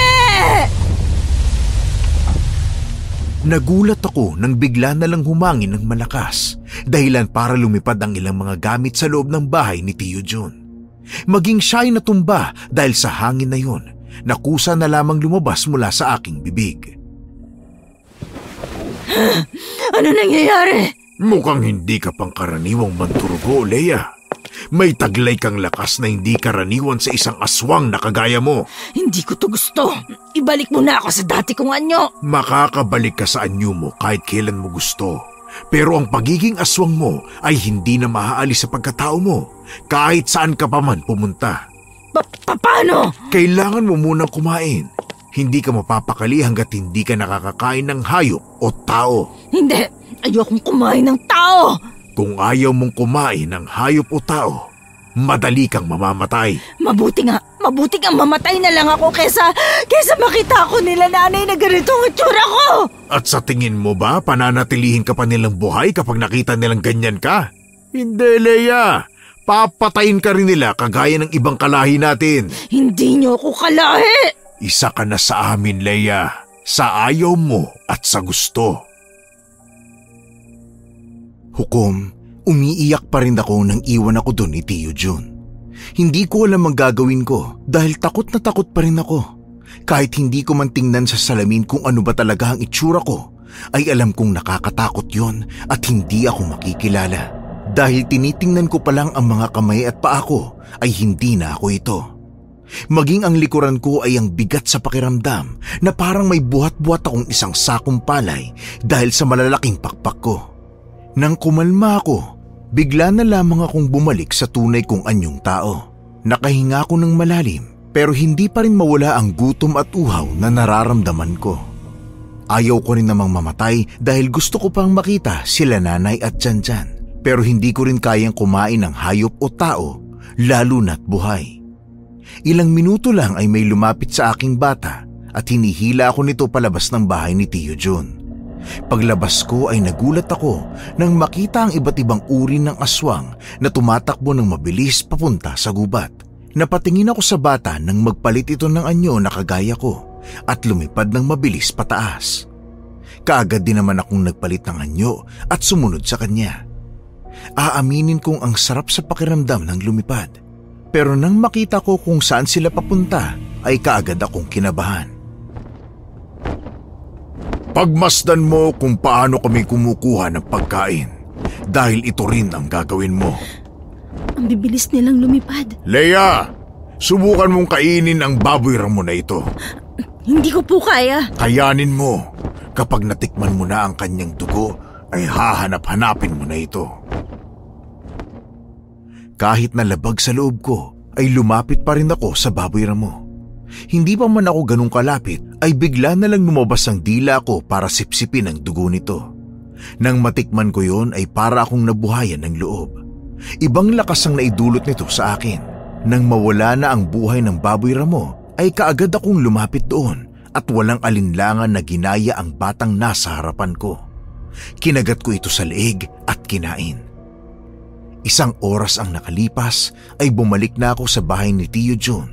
Nagulat ako nang bigla na lang humangin ng malakas, dahilan para lumipad ang ilang mga gamit sa loob ng bahay ni Tio Jun. Maging siya ay natumba dahil sa hangin na yun, nakusa na lamang lumabas mula sa aking bibig. Ano nangyayari? Mukhang hindi ka pang karaniwang manturgo, Leia. May taglay kang lakas na hindi karaniwan sa isang aswang na kagaya mo. Hindi ko to gusto. Ibalik mo na ako sa dati kong anyo. Makakabalik ka sa anyo mo kahit kailan mo gusto. Pero ang pagiging aswang mo ay hindi na maaalis sa pagkatao mo kahit saan ka pa man pumunta. Paano? Kailangan mo munang kumain. Hindi ka mapapakali hanggat hindi ka nakakakain ng hayop o tao. Hindi. Ayokong kumain ng tao. Kung ayaw mong kumain ng hayop o tao, madali kang mamamatay. Mabuti nga mamatay na lang ako kesa makita ko nila nanay na ganito ang itsura ko. At sa tingin mo ba, pananatilihin ka pa nilang buhay kapag nakita nilang ganyan ka? Hindi, Leia. Papatayin ka rin nila kagaya ng ibang kalahi natin. Hindi niyo ako kalahi. Isa ka na sa amin, Leia. Sa ayaw mo at sa gusto. Hukom, umiiyak pa rin ako nang iwan ako doon ni Tio Jun. Hindi ko alam ang gagawin ko dahil takot na takot pa rin ako. Kahit hindi ko man tingnan sa salamin kung ano ba talaga ang itsura ko, ay alam kong nakakatakot yon at hindi ako makikilala. Dahil tinitingnan ko pa lang ang mga kamay at paa ko, ay hindi na ako ito. Maging ang likuran ko ay ang bigat sa pakiramdam na parang may buhat-buhat akong isang sakong palay dahil sa malalaking pakpak ko. Nang kumalma ako, bigla na lamang akong bumalik sa tunay kong anyong tao. Nakahinga ako ng malalim pero hindi pa rin mawala ang gutom at uhaw na nararamdaman ko. Ayaw ko rin namang mamatay dahil gusto ko pang makita sila nanay at Janjan. Pero hindi ko rin kayang kumain ng hayop o tao, lalo na't buhay. Ilang minuto lang ay may lumapit sa aking bata at hinihila ako nito palabas ng bahay ni Tio Jun. Paglabas ko ay nagulat ako nang makita ang iba't ibang uri ng aswang na tumatakbo ng mabilis papunta sa gubat. Napatingin ako sa bata nang magpalit ito ng anyo na kagaya ko at lumipad ng mabilis pataas. Kaagad din naman akong nagpalit ng anyo at sumunod sa kanya. Aaminin kong ang sarap sa pakiramdam ng lumipad. Pero nang makita ko kung saan sila papunta ay kaagad akong kinabahan. Pagmasdan mo kung paano kami kumukuha ng pagkain dahil ito rin ang gagawin mo. Ang bibilis nilang lumipad. Leia, subukan mong kainin ang baboy ramo na ito. Hindi ko po kaya. Kayanin mo. Kapag natikman mo na ang kanyang dugo, ay hahanap-hanapin mo na ito. Kahit nalabag sa loob ko, ay lumapit pa rin ako sa baboy ramo. Hindi pa man ako ganun kalapit, ay bigla na lang lumabas ang dila ko para sipsipin ang dugo nito. Nang matikman ko yon ay para akong nabuhayan ng loob. Ibang lakas ang naidulot nito sa akin. Nang mawala na ang buhay ng baboy ramo, ay kaagad akong lumapit doon at walang alinlangan na ginaya ang batang nasa harapan ko. Kinagat ko ito sa leeg at kinain. Isang oras ang nakalipas ay bumalik na ako sa bahay ni Tio Jun.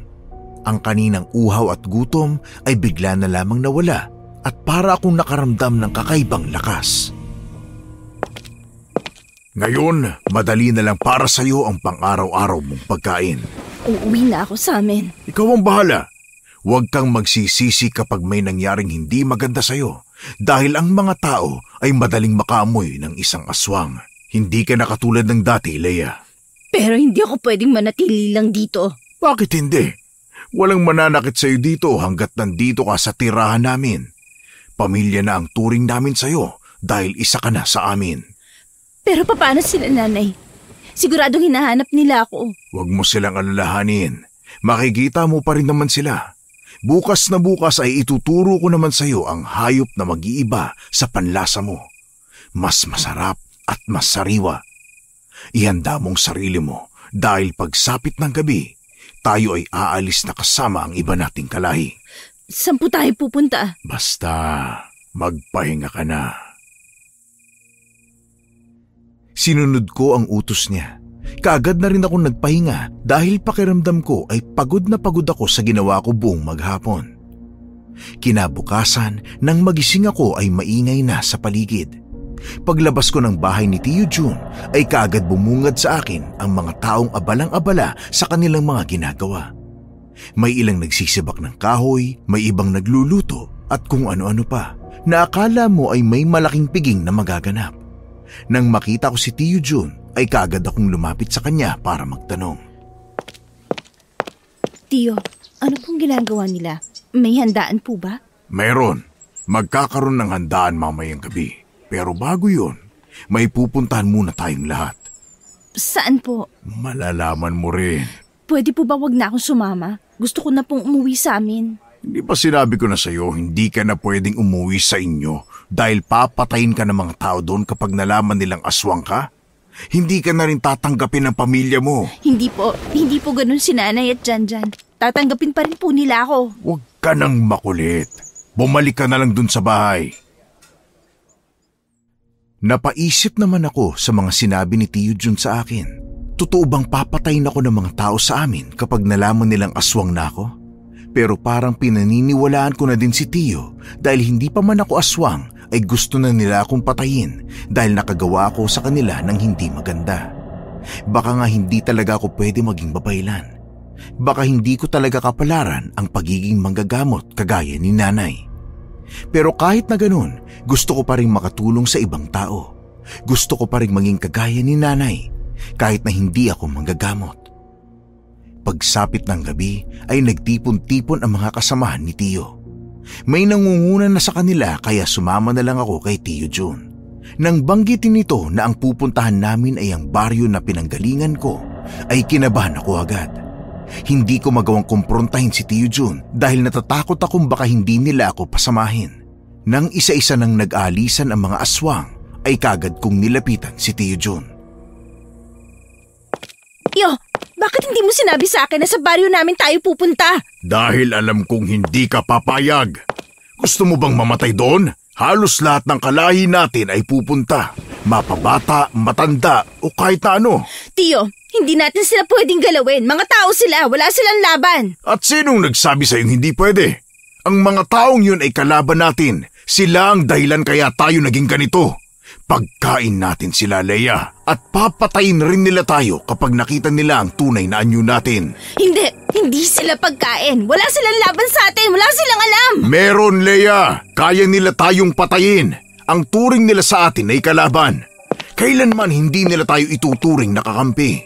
Ang kaninang uhaw at gutom ay bigla na lamang nawala at para akong nakaramdam ng kakaibang lakas. Ngayon, madali na lang para sa iyo ang pang-araw-araw mong pagkain. Uuwi na ako sa amin. Ikaw ang bahala. Huwag kang magsisisi kapag may nangyaring hindi maganda sa iyo dahil ang mga tao ay madaling makaamoy ng isang aswang. Hindi ka na katulad ng dati, Leia. Pero hindi ako pwedeng manatili lang dito. Bakit hindi? Walang mananakit sa iyo dito hanggat nandito ka sa tirahan namin. Pamilya na ang turing namin sa iyo dahil isa ka na sa amin. Pero paano sila, Nanay? Siguradong hinahanap nila ako. Huwag mo silang alalahanin. Makikita mo pa rin naman sila. Bukas na bukas ay ituturo ko naman sa iyo ang hayop na mag-iiba sa panlasa mo. Mas masarap at mas sariwa. Ihanda mong sarili mo dahil pagsapit ng gabi, tayo ay aalis na kasama ang iba nating kalahi. Saan po tayo pupunta? Basta magpahinga ka na. Sinunod ko ang utos niya. Kaagad na rin ako nagpahinga dahil pakiramdam ko ay pagod na pagod ako sa ginawa ko buong maghapon. Kinabukasan, nang magising ako ay maingay na sa paligid. Paglabas ko ng bahay ni Tio Jun ay kaagad bumungad sa akin ang mga taong abalang-abala sa kanilang mga ginagawa. May ilang nagsisibak ng kahoy, may ibang nagluluto at kung ano-ano pa na akala mo ay may malaking piging na magaganap. Nang makita ko si Tio Jun ay kaagad akong lumapit sa kanya para magtanong. Tio, ano pong ginagawa nila? May handaan po ba? Meron. Magkakaroon ng handaan mamayang gabi. Pero bago yun, may pupuntahan muna tayong lahat. Saan po? Malalaman mo rin. Pwede po ba wag na akong sumama? Gusto ko na pong umuwi sa amin. Hindi ba sinabi ko na sa'yo, hindi ka na pwedeng umuwi sa inyo dahil papatayin ka ng mga tao doon kapag nalaman nilang aswang ka? Hindi ka na rin tatanggapin ng pamilya mo. Hindi po ganun si Nanay at Janjan. Tatanggapin pa rin po nila ako. Huwag ka nang makulit. Bumalik ka na lang dun sa bahay. Napaisip naman ako sa mga sinabi ni Tio Jun sa akin. Totoo bang papatayin ako ng mga tao sa amin kapag nalaman nilang aswang na ako? Pero parang pinaniniwalaan ko na din si Tio dahil hindi pa man ako aswang ay gusto na nila akong patayin dahil nakagawa ako sa kanila ng hindi maganda. Baka nga hindi talaga ako pwede maging babaylan. Baka hindi ko talaga kapalaran ang pagiging manggagamot kagaya ni Nanay. Pero kahit na ganun, gusto ko pa rin makatulong sa ibang tao. Gusto ko pa rin maging kagaya ni Nanay kahit na hindi ako manggagamot. Pagsapit ng gabi ay nagtipon-tipon ang mga kasamahan ni Tio. May nangunguna na sa kanila kaya sumama na lang ako kay Tio Jun. Nang banggitin nito na ang pupuntahan namin ay ang baryo na pinanggalingan ko, ay kinabahan ako agad. Hindi ko magawang kumprontahin si Tio Jun dahil natatakot akong baka hindi nila ako pasamahin. Nang isa-isa nang nag-aalisan ang mga aswang, ay kagad kong nilapitan si Tio Jun. Yo, bakit hindi mo sinabi sa akin na sa baryo namin tayo pupunta? Dahil alam kong hindi ka papayag. Gusto mo bang mamatay doon? Halos lahat ng kalahi natin ay pupunta. Mapabata, matanda o kahit na ano. Tio, hindi natin sila pwedeng galawin. Mga tao sila, wala silang laban. At sinong nagsabi sa'yong hindi pwede? Ang mga taong yun ay kalaban natin. Sila ang dahilan kaya tayo naging ganito. Pagkain natin sila, Leia. At papatayin rin nila tayo kapag nakita nila ang tunay na anyo natin. Hindi sila pagkain. Wala silang laban sa atin. Wala silang alam. Meron, Leia. Kaya nila tayong patayin. Ang turing nila sa atin ay kalaban. Kailanman hindi nila tayo ituturing na kakampi.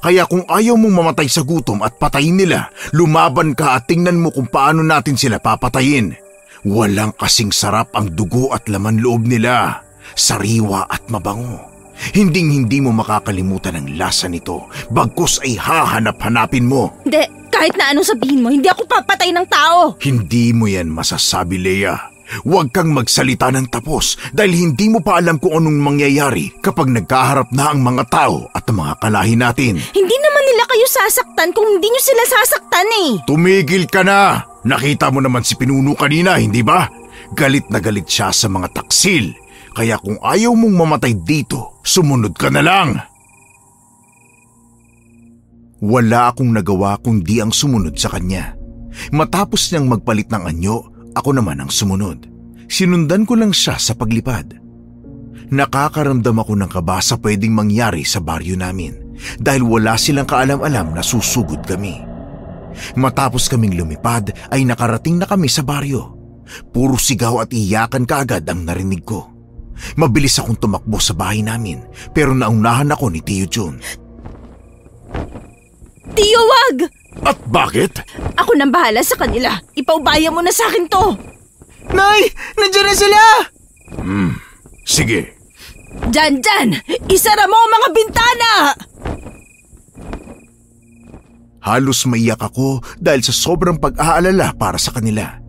Kaya kung ayaw mong mamatay sa gutom at patayin nila, lumaban ka at tingnan mo kung paano natin sila papatayin. Walang kasing sarap ang dugo at laman loob nila. Sariwa at mabango. Hinding-hindi mo makakalimutan ang lasa nito. Bagkus ay hahanap-hanapin mo. Hindi, kahit na anong sabihin mo, hindi ako papatay ng tao. Hindi mo yan masasabi, Leia. Huwag kang magsalita ng tapos dahil hindi mo pa alam kung anong mangyayari kapag nagkaharap na ang mga tao at ang mga kalahi natin. Hindi naman nila kayo sasaktan kung hindi nyo sila sasaktan eh. Tumigil ka na! Nakita mo naman si Pinuno kanina, hindi ba? Galit na galit siya sa mga taksil. Kaya kung ayaw mong mamatay dito, sumunod ka na lang. Wala akong nagawa kundi ang sumunod sa kanya. Matapos niyang magpalit ng anyo, ako naman ang sumunod. Sinundan ko lang siya sa paglipad. Nakakaramdam ako ng kaba sa pwedeng mangyari sa baryo namin dahil wala silang kaalam-alam na susugod kami. Matapos kaming lumipad ay nakarating na kami sa baryo. Puro sigaw at iyakan kaagad ang narinig ko. Mabilis akong tumakbo sa bahay namin pero naunahan ako ni Tio Jun. Tio, wag! At bakit? Ako nang bahala sa kanila. Ipaubaya mo na sa akin to. Nay! Nandiyan na sila! Sige. Janjan! Isara mo ang mga bintana! Halos maiyak ako dahil sa sobrang pag-aalala para sa kanila.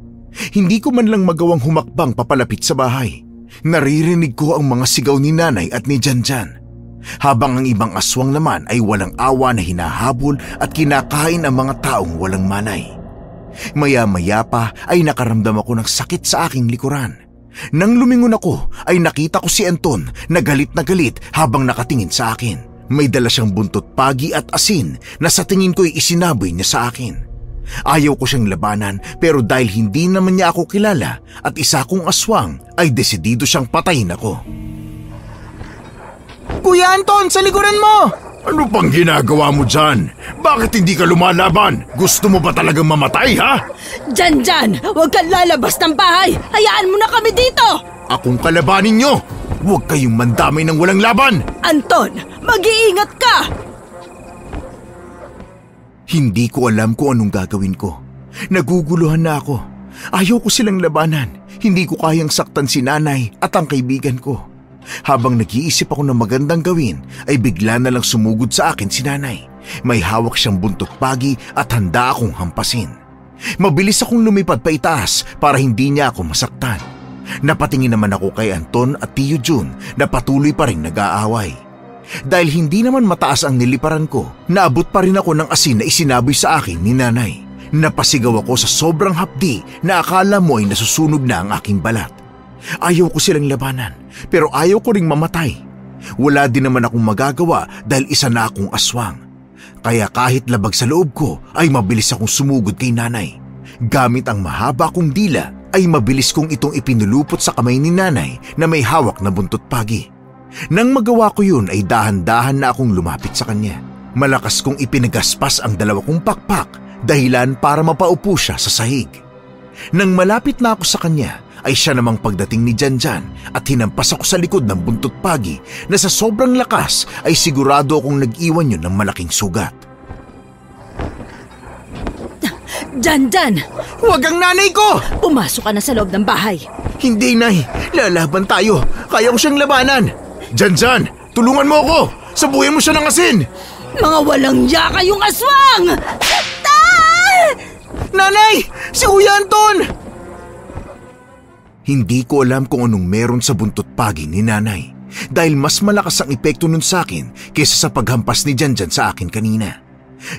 Hindi ko man lang magawang humakbang papalapit sa bahay. Naririnig ko ang mga sigaw ni Nanay at ni Janjan. Habang ang ibang aswang naman ay walang awa na hinahabol at kinakain ang mga taong walang malay. Maya-maya pa ay nakaramdam ako ng sakit sa aking likuran. Nang lumingon ako ay nakita ko si Anton na galit habang nakatingin sa akin. May dala siyang buntot pagi at asin na sa tingin ko'y isinaboy niya sa akin. Ayaw ko siyang labanan pero dahil hindi naman niya ako kilala at isa kong aswang ay desidido siyang patayin ako. Kuya Anton, sa likuran mo! Ano pang ginagawa mo dyan? Bakit hindi ka lumalaban? Gusto mo ba talagang mamatay, ha? Janjan! Huwag kang lalabas ng bahay! Hayaan mo na kami dito! Akong kalabanin niyo! Huwag kayong mandamay ng walang laban! Anton, mag-iingat ka! Hindi ko alam kung anong gagawin ko. Naguguluhan na ako. Ayaw ko silang labanan. Hindi ko kayang saktan si Nanay at ang kaibigan ko. Habang nag-iisip ako ng magandang gawin, ay bigla na lang sumugod sa akin si Nanay. May hawak siyang buntot pagi at handa akong hampasin. Mabilis akong lumipad pa itaas para hindi niya ako masaktan. Napatingin naman ako kay Anton at Tio Jun na patuloy pa rin nag-aaway. Dahil hindi naman mataas ang niliparan ko, naabot pa rin ako ng asin na isinaboy sa akin ni Nanay. Napasigaw ako sa sobrang hapdi na akala mo ay nasusunog na ang aking balat. Ayaw ko silang labanan, pero ayaw ko ring mamatay. Wala din naman akong magagawa dahil isa na akong aswang. Kaya kahit labag sa loob ko ay mabilis akong sumugod kay Nanay. Gamit ang mahaba kong dila ay mabilis kong itong ipinulupot sa kamay ni Nanay na may hawak na buntot pagi. Nang magawa ko yun ay dahan-dahan na akong lumapit sa kanya. Malakas kong ipinagaspas ang dalawa kong pakpak, dahilan para mapaupo siya sa sahig. Nang malapit na ako sa kanya, ay siya namang pagdating ni Janjan at hinampas ako sa likod ng buntot pagi na sa sobrang lakas ay sigurado akong nag-iwan yun ng malaking sugat. Janjan! Huwag ang nanay ko! Pumasok ka na sa loob ng bahay. Hindi, Nay. Lalaban tayo. Kaya ko siyang labanan. Janjan, tulungan mo ako! Sabuhin mo siya ng asin! Mga walang ya kayong aswang! Nanay! Si Kuya Anton! Hindi ko alam kung anong meron sa buntot pagi ni Nanay dahil mas malakas ang epekto nun sa akin kaysa sa paghampas ni Janjan sa akin kanina.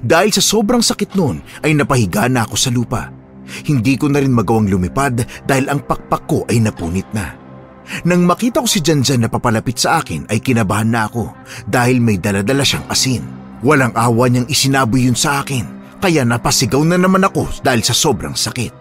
Dahil sa sobrang sakit nun ay napahiga na ako sa lupa. Hindi ko na rin magawang lumipad dahil ang pakpak ko ay napunit na. Nang makita ko si Janjan na papalapit sa akin ay kinabahan na ako dahil may daladala siyang asin. Walang awa niyang isinaboy yun sa akin kaya napasigaw na naman ako dahil sa sobrang sakit.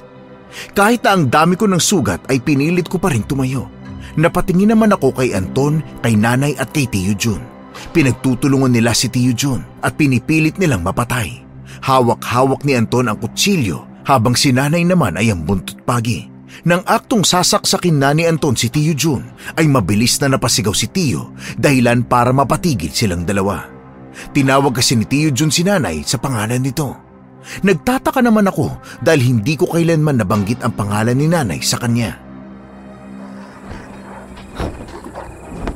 Kahit na ang dami ko ng sugat ay pinilit ko pa rin tumayo. Napatingin naman ako kay Anton, kay Nanay at kay Tio Jun. Pinagtutulungan nila si Tio Jun at pinipilit nilang mapatay. Hawak-hawak ni Anton ang kutsilyo habang si Nanay naman ay ang buntot pagi. Nang aktong sasaksakin na ni Anton si Tio Jun ay mabilis na napasigaw si Tio dahilan para mapatigil silang dalawa. Tinawag kasi ni Tio Jun si Nanay sa pangalan nito. Nagtataka naman ako dahil hindi ko kailanman nabanggit ang pangalan ni Nanay sa kanya.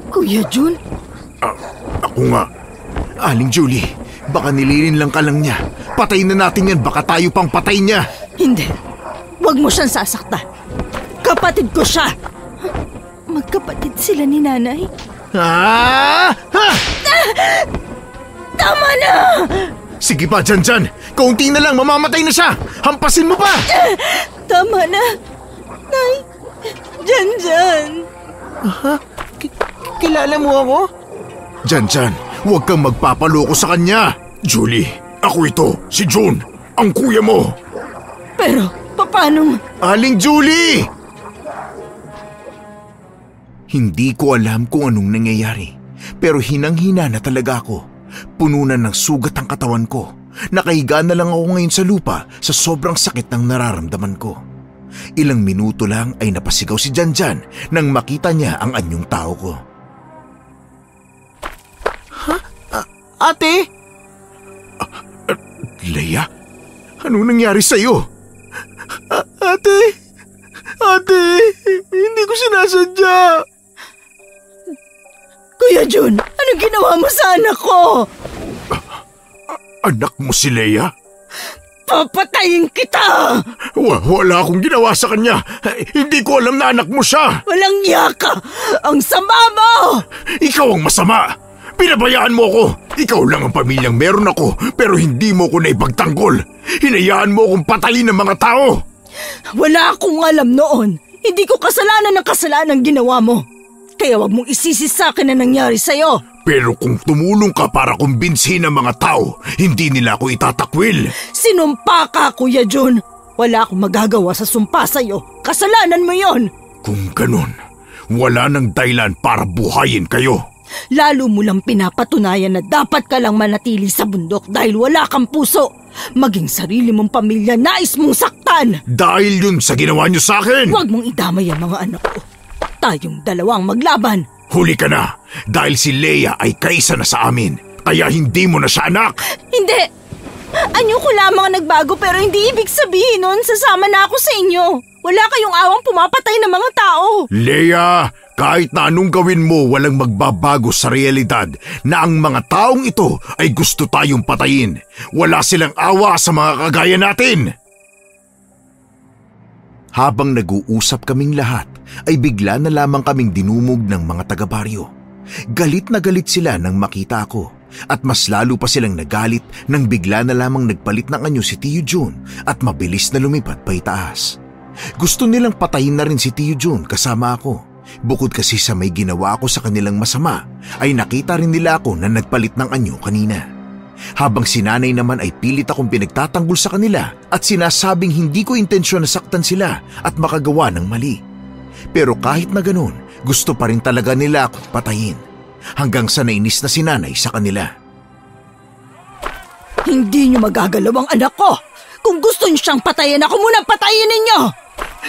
Kuya Jun? Ako nga. Aling Julie, baka nililin lang ka lang niya. Patayin na natin yan, baka tayo pang patay niya. Hindi. Huwag mo siyang sasaktan. Kapatid ko siya. Magkapatid sila ni Nanay? Ah! Ha! Tama na! Sige pa, Janjan. Kaunti na lang, mamamatay na siya. Hampasin mo pa! Tama na. Nay, Janjan. Kilala mo ako? Janjan, huwag kang magpapaloko sa kanya. Julie, ako ito, si Jun, ang kuya mo. Pero, paano? Aling Julie! Hindi ko alam kung anong nangyayari, pero hinang-hina na talaga ako. Puno na ng sugat ang katawan ko. Nakahiga na lang ako ngayon sa lupa sa sobrang sakit ng nararamdaman ko. Ilang minuto lang ay napasigaw si Janjan nang makita niya ang anyong tao ko. Ate? Leia? Anong nangyari sa'yo? Ate! Ate! Hindi ko sinasadya! Kuya Jun, anong ginawa mo sa anak ko? Anak mo si Leia? Papatayin kita! Wala akong ginawa sa kanya. Hindi ko alam na anak mo siya. Walang yaka! Ang sama mo! Ikaw ang masama. Pinabayaan mo ko. Ikaw lang ang pamilyang meron ako, pero hindi mo ko naipagtanggol. Hinayaan mo akong patayin ng mga tao. Wala akong alam noon. Hindi ko kasalanan ng kasalanan ginawa mo. Kaya wag mong isisi sa akin na nangyari sa'yo. Pero kung tumulong ka para kumbinsihin ang mga tao, hindi nila ako itatakwil. Sinumpa ka, Kuya Jun. Wala akong magagawa sa sumpa sa'yo. Kasalanan mo yon. Kung ganun, wala nang dahilan para buhayin kayo. Lalo mo lang pinapatunayan na dapat ka lang manatili sa bundok dahil wala kang puso. Maging sarili mong pamilya nais mong saktan. Dahil yun sa ginawa niyo sa akin. Huwag mong idamay ang mga anak ko. Tayong dalawang maglaban. Huli ka na, dahil si Leia ay kaisa na sa amin. Kaya hindi mo na siya anak. Hindi! Anyo ko lamang ang nagbago pero hindi ibig sabihin nun sasama na ako sa inyo. Wala kayong awang pumapatay ng mga tao. Leia, kahit na anong gawin mo, walang magbabago sa realidad na ang mga taong ito ay gusto tayong patayin. Wala silang awa sa mga kagaya natin. Habang nag-uusap kaming lahat, ay bigla na lamang kaming dinumog ng mga taga-baryo. Galit na galit sila nang makita ako, at mas lalo pa silang nagalit nang bigla na lamang nagpalit ng anyo si Tio Jun at mabilis na lumipat pa itaas. Gusto nilang patayin na rin si Tio Jun kasama ako. Bukod kasi sa may ginawa ako sa kanilang masama, ay nakita rin nila ako na nagpalit ng anyo kanina. Habang si nanay naman ay pilit akong pinagtatanggol sa kanila at sinasabing hindi ko intensyon na saktan sila at makagawa ng mali. Pero kahit na ganun, gusto pa rin talaga nila akong patayin. Hanggang sa nainis na si nanay sa kanila. Hindi niyo magagalaw ang anak ko. Kung gusto niyo siyang patayin, ako muna patayin ninyo.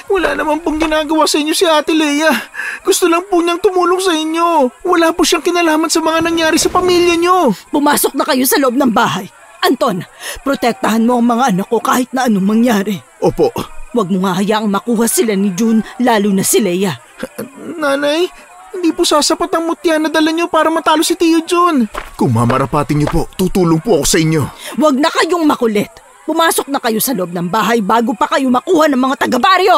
Wala naman pong ginagawa sa inyo si Ate Leia. Gusto lang po niyang tumulong sa inyo. Wala po siyang kinalaman sa mga nangyari sa pamilya niyo. Pumasok na kayo sa loob ng bahay. Anton, protektahan mo ang mga anak ko kahit na anong mangyari. Opo. Huwag mo nga hayaang makuha sila ni Jun, lalo na si Leia. Nanay, hindi po sasapat ang mutya na dala niyo para matalo si Tio Jun. Kung mamarapatin niyo po, tutulong po ako sa inyo. Huwag na kayong makulit. Pumasok na kayo sa loob ng bahay bago pa kayo makuha ng mga taga-baryo.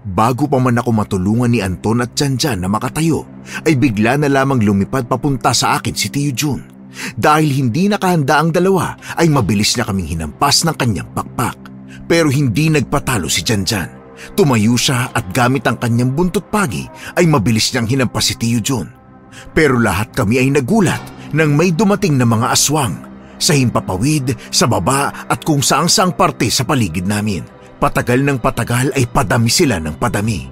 Bago pa man ako matulungan ni Anton at Janjan na makatayo, ay bigla na lamang lumipad papunta sa akin si Tio Jun. Dahil hindi nakahanda ang dalawa, ay mabilis na kaming hinampas ng kanyang pakpak. Pero hindi nagpatalo si Janjan. Tumayo siya at gamit ang kanyang buntot pagi ay mabilis niyang hinampas si Tio Jun. Pero lahat kami ay nagulat nang may dumating na mga aswang. Sa himpapawid, sa baba at kung saang-saang parte sa paligid namin. Patagal ng patagal ay padami sila ng padami.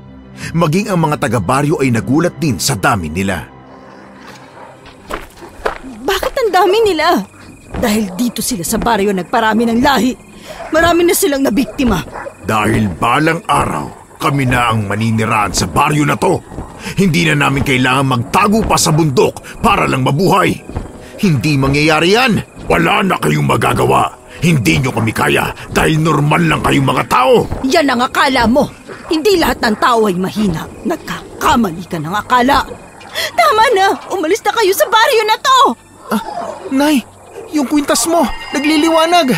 Maging ang mga taga-baryo ay nagulat din sa dami nila. Bakit ang dami nila? Dahil dito sila sa baryo nagparami ng lahi. Marami na silang nabiktima. Dahil balang araw, kami na ang maniniraan sa baryo na to. Hindi na namin kailangan magtago pa sa bundok para lang mabuhay. Hindi mangyayari yan. Wala na kayong magagawa. Hindi nyo kami kaya dahil normal lang kayong mga tao. Yan ang akala mo. Hindi lahat ng tao ay mahina. Nagkakamali ka ng akala. Tama na. Umalis na kayo sa baryo na to. Nay, yung kwintas mo, nagliliwanag.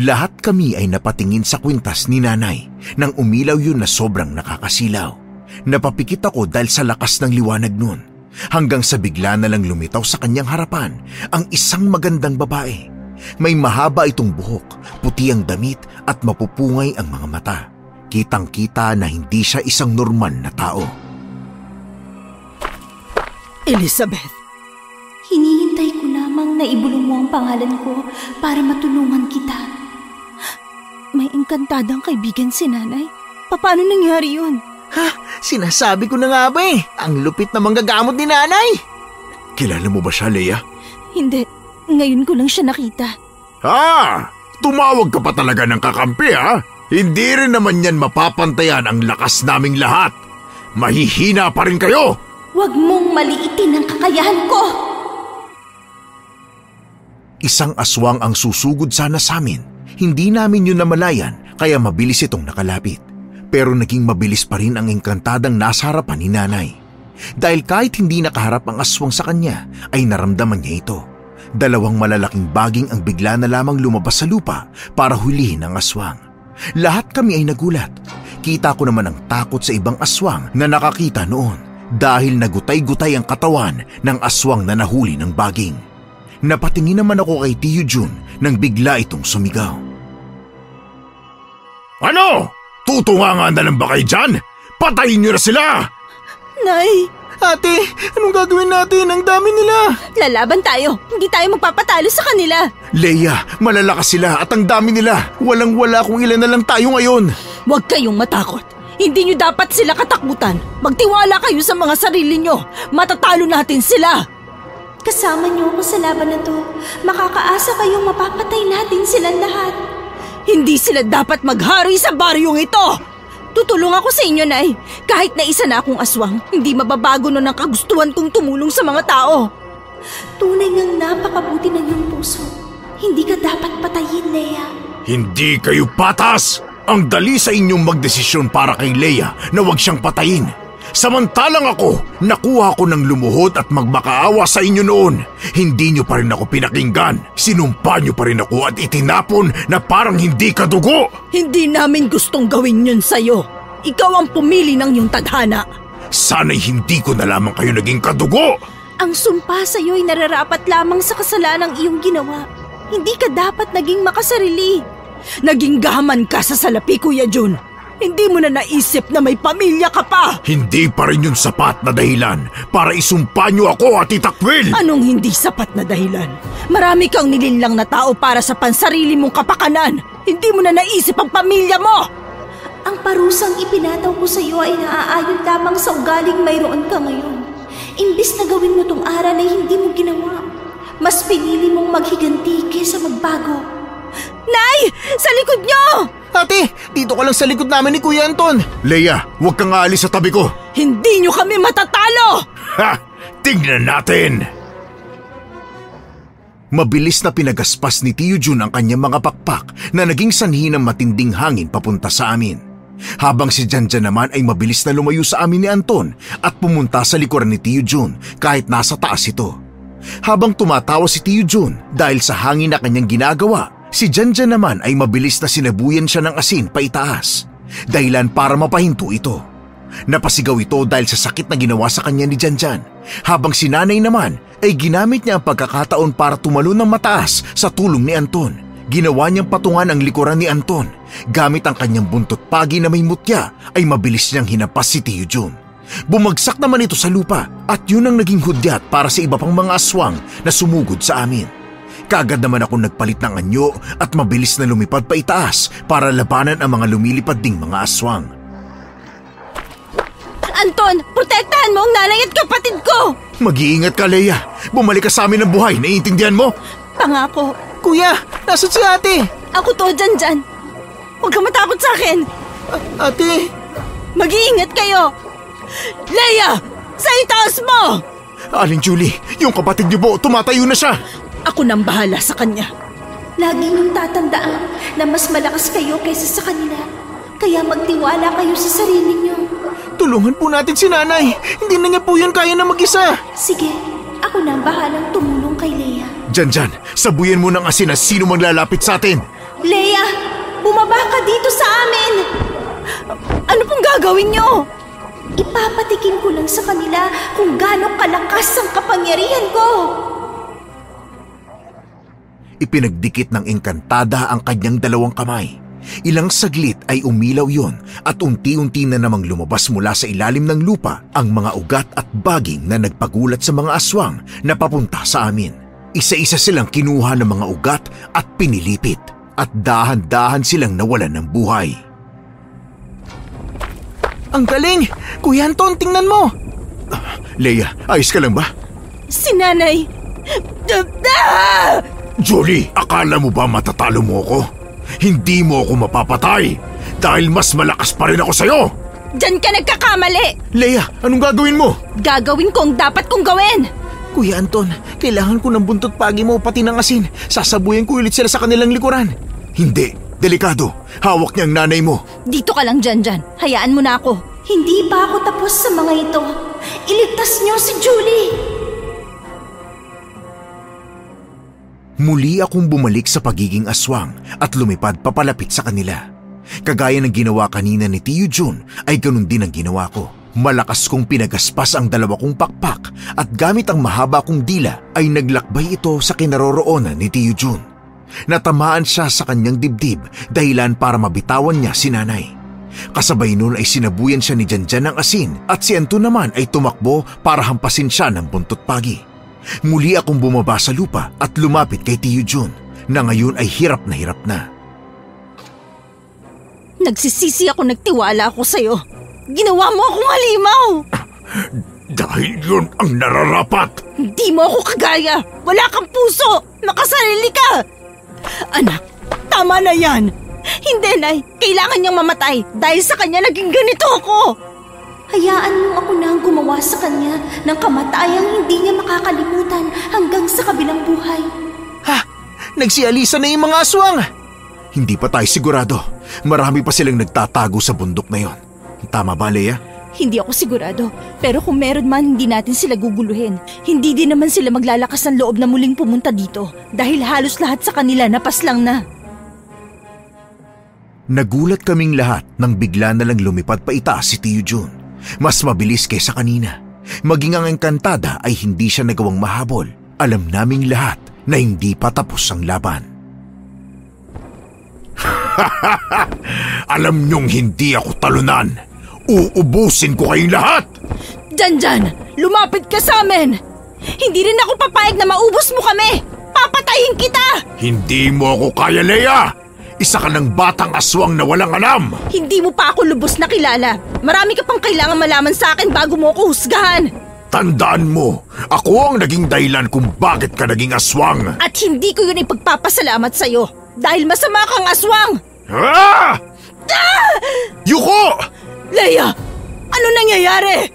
Lahat kami ay napatingin sa kwintas ni nanay nang umilaw yun na sobrang nakakasilaw. Napapikit ako dahil sa lakas ng liwanag nun. Hanggang sa bigla na lang lumitaw sa kanyang harapan ang isang magandang babae. May mahaba itong buhok, puti ang damit at mapupungay ang mga mata. Kitang-kita na hindi siya isang normal na tao. Elizabeth. Hinihintay ko lamang na ibulong mo ang pangalan ko para matulungan kita. May engkantadang kaibigan si nanay. Paano nangyari yun? Sinasabi ko na nga ba eh. Ang lupit na manggagamot ni nanay. Kilala mo ba siya, Leia? Hindi. Ngayon ko lang siya nakita. Tumawag ka pa talaga ng kakampi, ha? Hindi rin naman yan mapapantayan ang lakas naming lahat. Mahihina pa rin kayo. Huwag mong maliitin ang kakayahan ko. Isang aswang ang susugod sana sa amin. Hindi namin yun namalayan kaya mabilis itong nakalapit. Pero naging mabilis pa rin ang engkantadang nasa harapan ni nanay. Dahil kahit hindi nakaharap ang aswang sa kanya, ay naramdaman niya ito. 2 malalaking baging ang bigla na lamang lumabas sa lupa para hulihin ang aswang. Lahat kami ay nagulat. Kita ko naman ang takot sa ibang aswang na nakakita noon dahil nagutay-gutay ang katawan ng aswang na nahuli ng baging. Napatingin naman ako kay Tio Jun nang bigla itong sumigaw. Ano? Tutunganga na lang ba kayo dyan? Patayin niyo na sila! Nay, Ate, anong gagawin natin? Ang dami nila! lalaban tayo. Hindi tayo magpapatalo sa kanila. Leia, malalakas sila at ang dami nila. Walang-wala kung ilan na lang tayo ngayon. Huwag kayong matakot. Hindi nyo dapat sila katakutan. Magtiwala kayo sa mga sarili nyo. Matatalo natin sila. Kasama niyo ako sa laban na to. Makakaasa kayong mapapatay natin silang lahat. Hindi sila dapat maghari sa baryong ito. Tutulong ako sa inyo, Nay. Kahit na isa na akong aswang, hindi mababago nun ang kagustuhan kong tumulong sa mga tao. Tunay ngang napakabuti ng iyong puso. Hindi ka dapat patayin, Leia. Hindi kayo patas! Ang dali sa inyong magdesisyon para kay Leia na huwag siyang patayin. Samantalang ako, nakuha ko ng lumuhod at magmakaawa sa inyo noon. Hindi nyo pa rin ako pinakinggan. Sinumpa nyo pa rin ako at itinapon na parang hindi ka dugo. Hindi namin gustong gawin yun sa'yo. Ikaw ang pumili ng iyong tadhana. Sana'y hindi ko na lamang kayo naging kadugo. Ang sumpa sa'yo ay nararapat lamang sa kasalanang iyong ginawa. Hindi ka dapat naging makasarili. Naging gahaman ka sa salapi, Kuya Jun. Hindi mo na naisip na may pamilya ka pa. Hindi pa rin yun sapat na dahilan para isumpa nyo ako at itakwil. Anong hindi sapat na dahilan? Marami kang nilinlang na tao para sa pansarili mong kapakanan. Hindi mo na naisip ang pamilya mo. Ang parusang ipinataw ko sa iyo ay naaayon lamang sa ugaling mayroon ka ngayon. Imbis na gawin mo tong aral ay hindi mo ginawa. Mas pinili mong maghiganti kaysa magbago. Nay! Sa likod nyo! Ate, dito ka lang sa likod namin ni Kuya Anton. Leia, huwag kang aalis sa tabi ko. Hindi nyo kami matatalo! Ha! Tingnan natin! Mabilis na pinagaspas ni Tio Jun ang kanyang mga pakpak na naging sanhi ng matinding hangin papunta sa amin. Habang si Janjan naman ay mabilis na lumayo sa amin ni Anton at pumunta sa likuran ni Tio Jun kahit nasa taas ito. Habang tumatawa si Tio Jun dahil sa hangin na kanyang ginagawa, si Janjan naman ay mabilis na sinabuyan siya ng asin paitaas, dahilan para mapahinto ito. Napasigaw ito dahil sa sakit na ginawa sa kanya ni Janjan, habang si Nanay naman ay ginamit niya ang pagkakataon para tumalon ng mataas sa tulong ni Anton. Ginawa niyang patungan ang likuran ni Anton. Gamit ang kanyang buntot pagi na may mutya ay mabilis niyang hinampas si Tio Jun. Bumagsak naman ito sa lupa at yun ang naging hudyat para sa iba pang mga aswang na sumugod sa amin. Kaagad naman ako nagpalit ng anyo at mabilis na lumipad pa itaas para labanan ang mga lumilipad ding mga aswang. Anton, protektahan mo ang nanay at kapatid ko! Mag-iingat ka, Leia. Bumalik ka sa amin ng buhay, naiintindihan mo? Pangako. Kuya, nasan si ate? Ako to, Janjan. Huwag ka matakot sa akin. Ate! Mag-iingat kayo! Leia! Sa itaas mo! Aling Julie, yung kapatid niyo po, tumatayo na siya. Ako nang bahala sa kanya. Lagi niyong tatandaan na mas malakas kayo kaysa sa kanila. Kaya magtiwala kayo sa sarili niyo. Tulungan po natin si Nanay. Hindi na niya po yan kaya na mag-isa. Sige, ako na ang bahalang tumulong kay Leia. Janjan, sabuyan mo ng asin na sino maglalapit sa atin. Leia, bumaba ka dito sa amin! Ano pong gagawin niyo? Ipapatikin ko lang sa kanila kung gaano kalakas ang kapangyarihan ko. Ipinagdikit ng engkantada ang kanyang 2 kamay. Ilang saglit ay umilaw yon at unti-unti na namang lumabas mula sa ilalim ng lupa ang mga ugat at baging na nagpagulat sa mga aswang na papunta sa amin. Isa-isa silang kinuha ng mga ugat at pinilipit at dahan-dahan silang nawalan ng buhay. Ang galing! Kuya Anton, tingnan mo! Leia, ayos ka lang ba? Si Nanay! Julie, akala mo ba matatalo mo ako? Hindi mo ako mapapatay dahil mas malakas pa rin ako sa'yo! Diyan ka nagkakamali! Leia, anong gagawin mo? Gagawin ko ang dapat kong gawin! Kuya Anton, kailangan ko ng buntot pagi mo pati ng asin. Sasabuyan ko ulit sila sa kanilang likuran. Hindi, Delikado. Hawak niya ang nanay mo. Dito ka lang, Janjan. Hayaan mo na ako. Hindi pa ako tapos sa mga ito. Iligtas niyo si Julie! Muli akong bumalik sa pagiging aswang at lumipad papalapit sa kanila. Kagaya ng ginawa kanina ni Tio Jun ay ganun din ang ginawa ko. Malakas kong pinagaspas ang dalawa kong pakpak at gamit ang mahaba kong dila ay naglakbay ito sa kinaroroonan ni Tio Jun. Natamaan siya sa kanyang dibdib dahilan para mabitawan niya si nanay. Kasabay nun ay sinabuyan siya ni Janjan ng asin at si Anton naman ay tumakbo para hampasin siya ng buntot pagi. Muli akong bumaba sa lupa at lumapit kay Tio Jun na ngayon ay hirap na. Nagsisisi ako, nagtiwala ako sa'yo. Ginawa mo akong halimaw! Dahil yun ang nararapat. Hindi mo ako kagaya! Wala kang puso! Makasarili ka! Anak, tama na yan! Hindi, Nay. Kailangan niyang mamatay dahil sa kanya naging ganito ako! Hayaan mong ako na ang gumawa sa kanya ng kamatayang hindi niya makakalimutan hanggang sa kabilang buhay. Ha? Nagsialisa na yung mga aswang! Hindi pa tayo sigurado. Marami pa silang nagtatago sa bundok na yon. Tama ba, Leia? Hindi ako sigurado. Pero kung meron man, hindi natin sila guguluhin. Hindi din naman sila maglalakas ng loob na muling pumunta dito dahil halos lahat sa kanila napaslang na. Nagulat kaming lahat nang bigla na lang lumipad pa itaas si Tio Jun. Mas mabilis kaysa kanina. Maging ang engkantada ay hindi siya nagawang mahabol. Alam naming lahat na hindi pa tapos ang laban. Alam niyong hindi ako talunan. Uubusin ko kayong lahat! Janjan, lumapit ka sa amin! Hindi rin ako papayag na maubos mo kami! Papatayin kita! Hindi mo ako kaya, Leia! Isa ka ng batang aswang na walang alam! Hindi mo pa ako lubos na kilala. Marami ka pang kailangan malaman sa akin bago mo ako husgahan. Tandaan mo, ako ang naging dahilan kung bakit ka naging aswang. At hindi ko yun ipagpapasalamat sa'yo dahil masama kang aswang! Ah! Yuko! Leia! Ano nangyayari?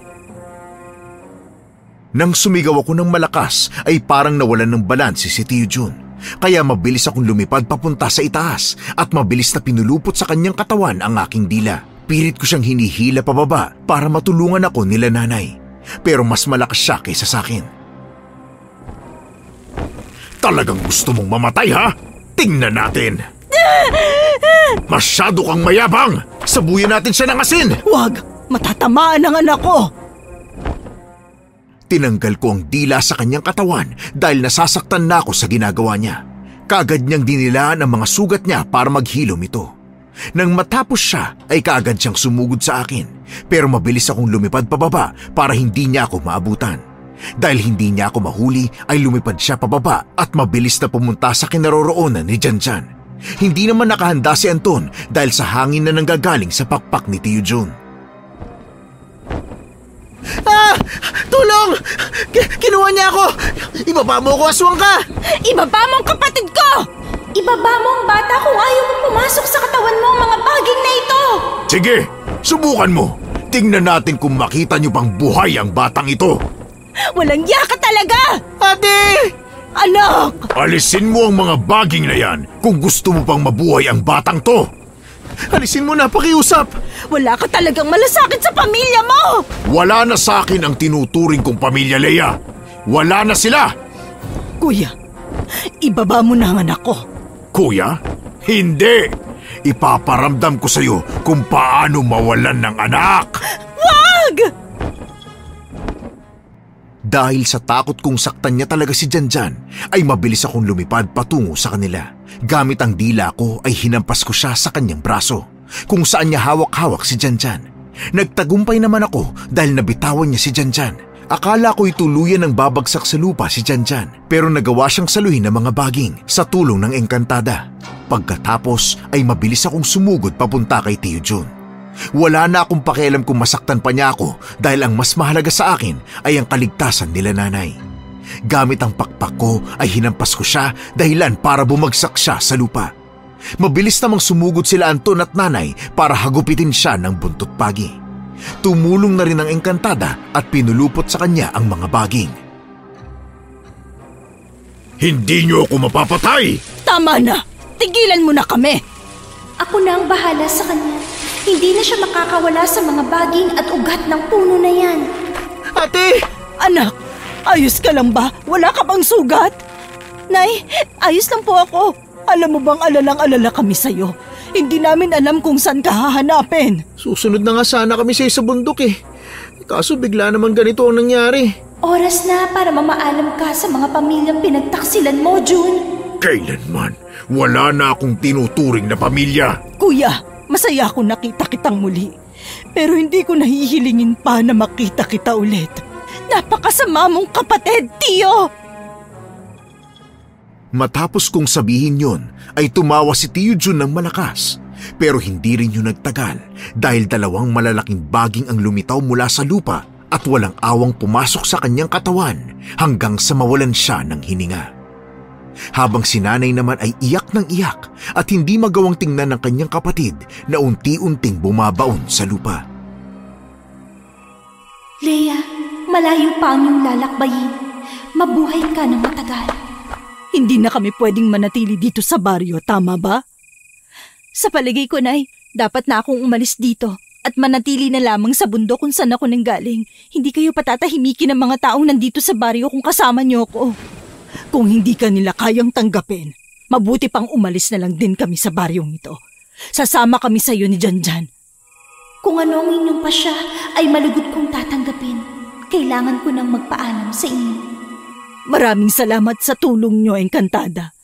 Nang sumigaw ako ng malakas ay parang nawalan ng balanse si Tio Jun. Kaya mabilis akong lumipad papunta sa itaas at mabilis na pinulupot sa kanyang katawan ang aking dila. Pilit ko siyang hinihila pababa para matulungan ako nila nanay. Pero mas malakas siya kaysa sa akin. Talagang gusto mong mamatay, ha? Tingnan natin. Masyado kang mayabang! Sabuyan natin siya ng asin! Huwag! Matatamaan ang anak ko! Tinanggal ko ang dila sa kanyang katawan dahil nasasaktan na ako sa ginagawa niya. Kaagad niyang dinilaan ang mga sugat niya para maghilom ito. Nang matapos siya ay kaagad siyang sumugod sa akin pero mabilis akong lumipad pababa para hindi niya ako maabutan. Dahil hindi niya ako mahuli ay lumipad siya pababa at mabilis na pumunta sa kinaroroonan ni Janjan. Hindi naman nakahanda si Anton dahil sa hangin na nanggagaling sa pakpak ni Tio Jun. Tulong! Kinuha niya ako! Ibaba mo ako, aswang ka! Ibaba mo ang kapatid ko! Ibaba mo ang bata kung ayaw mo pumasok sa katawan mo ang mga baging na ito! Sige, subukan mo. Tingnan natin kung makita niyo pang buhay ang batang ito. Walang yaka talaga! Ate! Anak! Alisin mo ang mga baging na yan kung gusto mo pang mabuhay ang batang to. Alisin mo na, pakiusap! Wala ka talagang malasakit sa pamilya mo! Wala na sa akin ang tinuturing kong pamilya, Leia. Wala na sila! Kuya, ibaba mo na ang anak ko. Kuya? Hindi! Ipaparamdam ko sa'yo kung paano mawalan ng anak! Wag! Dahil sa takot kong saktan niya talaga si Janjan, ay mabilis akong lumipad patungo sa kanila. Gamit ang dila ko ay hinampas ko siya sa kanyang braso, kung saan niya hawak-hawak si Janjan. Nagtagumpay naman ako dahil nabitawan niya si Janjan. Akala ko'y tuluyan ng babagsak sa lupa si Janjan, pero nagawa siyang saluhin ng mga baging sa tulong ng engkantada. Pagkatapos ay mabilis akong sumugod papunta kay Tio Jun. Wala na akong pakialam kung masaktan pa niya ako dahil ang mas mahalaga sa akin ay ang kaligtasan nila nanay. Gamit ang pakpak ko ay hinampas ko siya dahilan para bumagsak siya sa lupa. Mabilis namang sumugod sila Anton at nanay para hagupitin siya ng buntot pagi. Tumulong na rin ang engkantada at pinulupot sa kanya ang mga baging. Hindi niyo ako mapapatay! Tama na! Tigilan mo na kami! Ako na ang bahala sa kanya. Hindi na siya makakawala sa mga baging at ugat ng puno na yan. Ate! Anak, ayos ka lang ba? Wala ka bang sugat? Nay, ayos lang po ako. Alam mo bang alalang-alala kami sa'yo? Hindi namin alam kung saan ka hahanapin. Susunod na nga sana kami sa bundok eh. Kaso bigla naman ganito ang nangyari. Oras na para mamaalam ka sa mga pamilyang pinagtaksilan mo, June. Kailanman, wala na akong tinuturing na pamilya. Kuya, masaya ako nakita kitang muli. Pero hindi ko nahihilingin pa na makita kita ulit. Napakasama mong kapatid, Tio! Matapos kong sabihin yon, ay tumawa si Tio Jun ng malakas. Pero hindi rin yun nagtagal dahil 2 malalaking baging ang lumitaw mula sa lupa at walang awang pumasok sa kanyang katawan hanggang sa mawalan siya ng hininga. Habang si nanay naman ay iyak ng iyak at hindi magawang tingnan ng kanyang kapatid na unti-unting bumabaon sa lupa. Leia, malayo pa ang iyong lalakbayin. Mabuhay ka ng matagal. Hindi na kami pwedeng manatili dito sa baryo, tama ba? Sa palagay ko, Nay, dapat na akong umalis dito at manatili na lamang sa bundok kung saan ako nanggaling. Hindi kayo patatahimikin ng mga taong nandito sa baryo kung kasama niyo ako. Kung hindi ka nila kayang tanggapin, mabuti pang umalis na lang din kami sa baryong ito. Sasama kami sa iyo ni Janjan. Kung ano ang inyong pasya ay malugod kong tatanggapin. Kailangan ko nang magpaalam sa inyo. Maraming salamat sa tulong niyo, Encantada.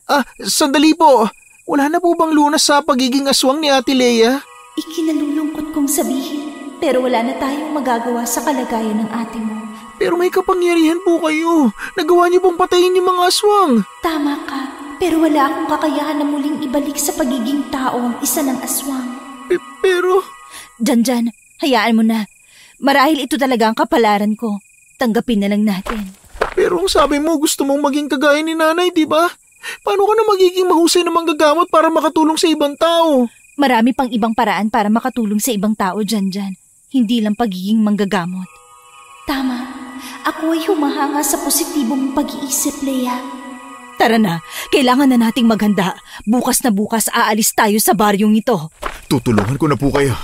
Sandali po. Wala na po bang lunas sa pagiging aswang ni Ate Leia? Ikinalulungkot kong sabihin, pero wala na tayong magagawa sa kalagayan ng ate mo. Pero may kapangyarihan po kayo. Nagawa niyo pong patayin yung mga aswang. Tama ka, pero wala akong kakayahan na muling ibalik sa pagiging tao ang isa ng aswang. Pero... Janjan, hayaan mo na. Marahil ito talaga ang kapalaran ko. Tanggapin na lang natin. Pero ang sabi mo, gusto mong maging kagaya ni nanay, di ba? Paano ka na magiging mahusay na manggagamot para makatulong sa ibang tao? Marami pang ibang paraan para makatulong sa ibang tao, Janjan. Hindi lang pagiging manggagamot. Tama. Ako ay humahanga sa positibong pag-iisip, Leia. Tara na, kailangan na nating maghanda. Bukas na bukas aalis tayo sa baryong ito. Tutulungan ko na po kayo.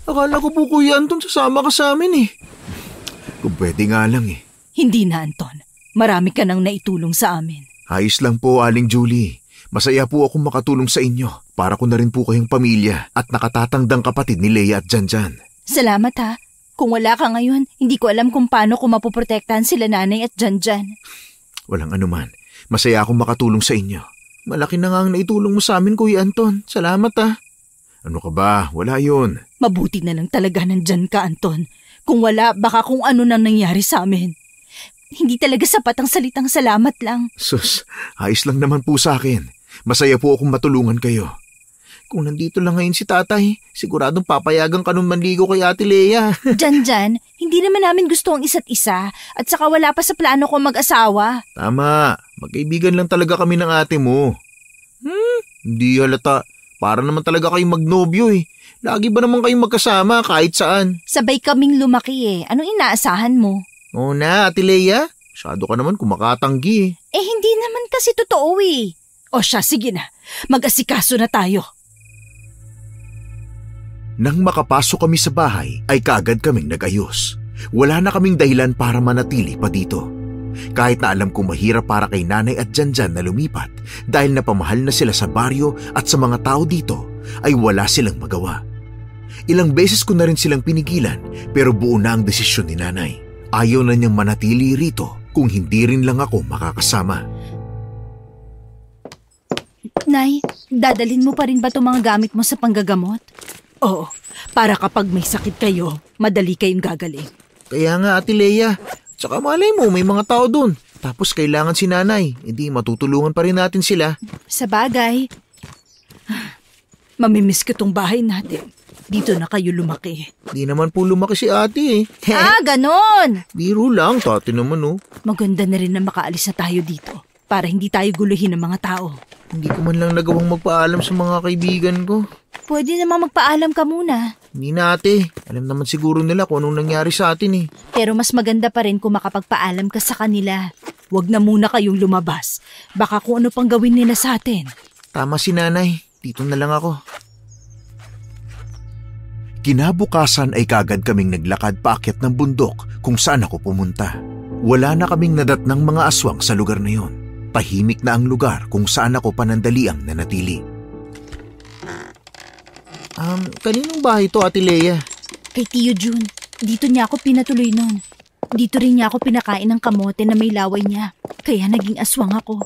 Akala ko po Kuya Anton sasama ka sa amin eh. Kung pwede nga lang eh. Hindi na, Anton. Marami ka nang naitulong sa amin. Ayos lang po, Aling Julie. Masaya po akong makatulong sa inyo para ko na rin po kayong pamilya at nakatatangdang kapatid ni Leia at Janjan. Salamat ha. Kung wala ka ngayon, hindi ko alam kung paano ko mapoprotektahan sila nanay at Janjan. Walang anuman. Masaya akong makatulong sa inyo. Malaki na nga ang naitulong mo sa amin, Kuya Anton. Salamat ha. Ano ka ba? Wala yun. Mabuti na lang talaga nandyan ka, Anton. Kung wala, baka kung ano nang nangyari sa amin. Hindi talaga sapat ang salitang salamat lang. Sus, ayos lang naman po sa akin. Masaya po akong matulungan kayo. Kung nandito lang ngayon si tatay, siguradong papayagan ka nun manligo kay Ate Leia. Janjan, hindi naman namin gusto ang isa't isa at saka wala pa sa plano ko mag-asawa. Tama, magkaibigan lang talaga kami ng ate mo. Hindi halata. Para naman talaga kayong magnobyo eh. Lagi ba naman kayong magkasama kahit saan? Sabay kaming lumaki eh. Anong inaasahan mo? Oo na, Ate Leia. Masyado ka naman kumakatanggi eh. Hindi naman kasi totoo eh. O siya, sige na. Mag-asikaso na tayo. Nang makapasok kami sa bahay, ay kaagad kaming nag-ayos. Wala na kaming dahilan para manatili pa dito. Kahit na alam kong mahirap para kay nanay at Janjan na lumipat dahil napamahal na sila sa baryo at sa mga tao dito, ay wala silang magawa. Ilang beses ko na rin silang pinigilan pero buo na ang desisyon ni nanay. Ayaw na niyang manatili rito kung hindi rin lang ako makakasama. Nay, dadalhin mo pa rin ba itong mga gamit mo sa panggagamot? Oo, para kapag may sakit kayo, madali kayong gagaling. Kaya nga, Ate Leia. Tsaka malay mo, may mga tao dun. Tapos kailangan si nanay. Hindi matutulungan pa rin natin sila. Sa bagay, mamimiss ko tong bahay natin. Dito na kayo lumaki. Di naman po lumaki si ate eh. Ganon! Biro lang, tati naman oh. Maganda na rin na makaalis na tayo dito para hindi tayo guluhin ng mga tao. Hindi ko man lang nagawang magpaalam sa mga kaibigan ko. Pwede naman magpaalam ka muna. Hindi na ate. Alam naman siguro nila kung anong nangyari sa atin eh. Pero mas maganda pa rin kung makapagpaalam ka sa kanila. Huwag na muna kayong lumabas. Baka kung ano pang gawin nila sa atin. Tama si nanay. Dito na lang ako. Kinabukasan ay kagad kaming naglakad paakyat ng bundok kung saan ako pumunta. Wala na kaming nadatnang mga aswang sa lugar na yon. Tahimik na ang lugar kung saan ako panandaliang nanatili. Kaninong bahay ito, Ate Lea? Kay Tio Jun, dito niya ako pinatuloy nun. Dito rin niya ako pinakain ng kamote na may laway niya. Kaya naging aswang ako.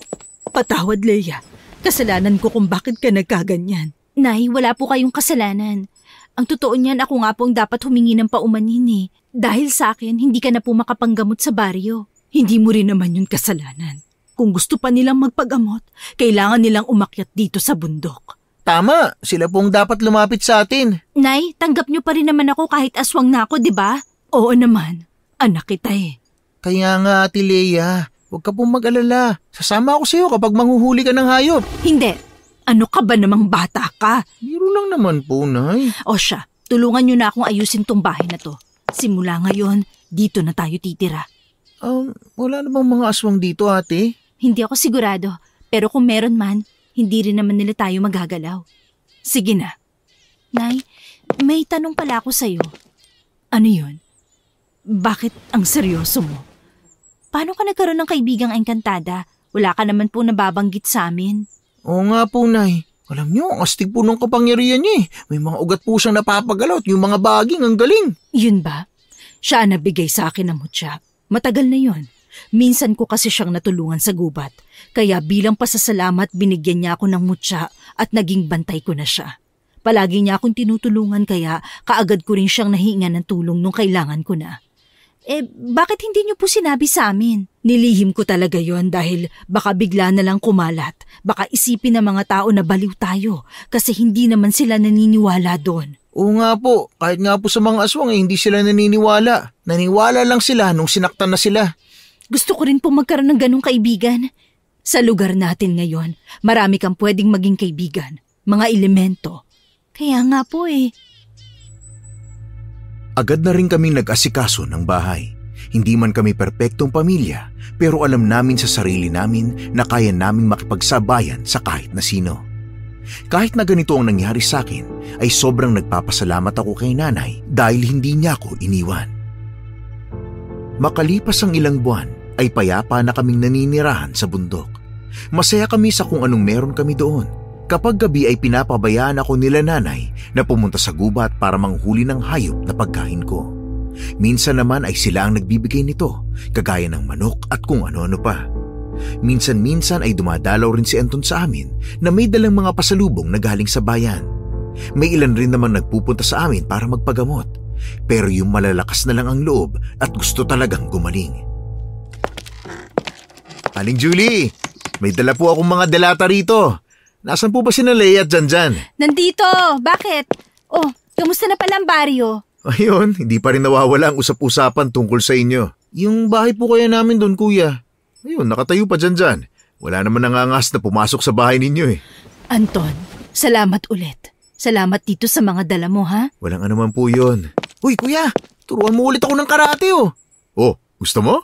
Patawad, Leia. Kasalanan ko kung bakit ka nagkaganyan. Nay, wala po kayong kasalanan. Ang totoo niyan, ako nga po ang dapat humingi ng paumanin eh. Dahil sa akin, hindi ka na po makapanggamot sa baryo. Hindi mo rin naman yun kasalanan. Kung gusto pa nilang magpagamot, kailangan nilang umakyat dito sa bundok. Tama, sila pong dapat lumapit sa atin. Nay, tanggap niyo pa rin naman ako kahit aswang na ako, di ba? Oo naman, anak kita eh. Kaya nga, Ate Lea, huwag ka pong mag-alala. Sasama ako sa iyo kapag manghuhuli ka ng hayop. Hindi, ano ka ba namang bata ka? Biro lang naman po, Nay. O siya, tulungan niyo na akong ayusin tong bahay na to. Simula ngayon, dito na tayo titira. Wala namang mga aswang dito, ate. Hindi ako sigurado, pero kung meron man, hindi rin naman nila tayo magagalaw. Sige na. Nay, may tanong pala ako sa'yo. Ano yun? Bakit ang seryoso mo? Paano ka nagkaroon ng kaibigang engkantada? Wala ka naman po nababanggit sa amin. Oo nga po, Nay. Alam niyo, ang astig po ng kapangyarihan niya eh. May mga ugat po siyang napapagalaw at yung mga baging ang galing. Yun ba? Siya ang nabigay sa akin ng mutya. Matagal na yun. Minsan ko kasi siyang natulungan sa gubat. Kaya bilang pasasalamat binigyan niya ako ng mutya at naging bantay ko na siya. Palagi niya akong tinutulungan kaya kaagad ko rin siyang nahingan ng tulong nung kailangan ko na. Bakit hindi niyo po sinabi sa amin? Nilihim ko talaga yon dahil baka bigla na lang kumalat. Baka isipin ng mga tao na baliw tayo kasi hindi naman sila naniniwala doon. Oo nga po, kahit nga po sa mga aswang hindi sila naniniwala. Naniwala lang sila nung sinaktan na sila. Gusto ko rin po magkaroon ng ganong kaibigan. Sa lugar natin ngayon, marami kang pwedeng maging kaibigan. Mga elemento. Kaya nga po Agad na rin kaming nag-asikaso ng bahay. Hindi man kami perpektong pamilya, pero alam namin sa sarili namin na kaya naming makipagsabayan sa kahit na sino. Kahit na ganito ang nangyari sa akin, ay sobrang nagpapasalamat ako kay nanay dahil hindi niya ako iniwan. Makalipas ang ilang buwan, ay payapa na kaming naninirahan sa bundok. Masaya kami sa kung anong meron kami doon. Kapag gabi ay pinapabayaan ako nila nanay na pumunta sa gubat para manghuli ng hayop na pagkain ko. Minsan naman ay sila ang nagbibigay nito, kagaya ng manok at kung ano-ano pa. Minsan-minsan ay dumadalaw rin si Anton sa amin na may dalang mga pasalubong na galing sa bayan. May ilan rin naman nagpupunta sa amin para magpagamot. Pero yung malalakas na lang ang loob at gusto talagang gumaling. Aling Julie, may dala po akong mga delata rito. Nasaan po ba si Leia at Janjan? Nandito! Bakit? Oh, kamusta na pala ang baryo? Ayun, hindi pa rin nawawala ang usap-usapan tungkol sa inyo. Yung bahay po kaya namin doon, kuya. Ayun, nakatayo pa Janjan. Wala naman nangangas na pumasok sa bahay ninyo eh. Anton, salamat ulit. Salamat dito sa mga dala mo, ha? Walang anuman po yun. Uy, kuya, turuan mo ulit ako ng karate, oh. Oh, gusto mo?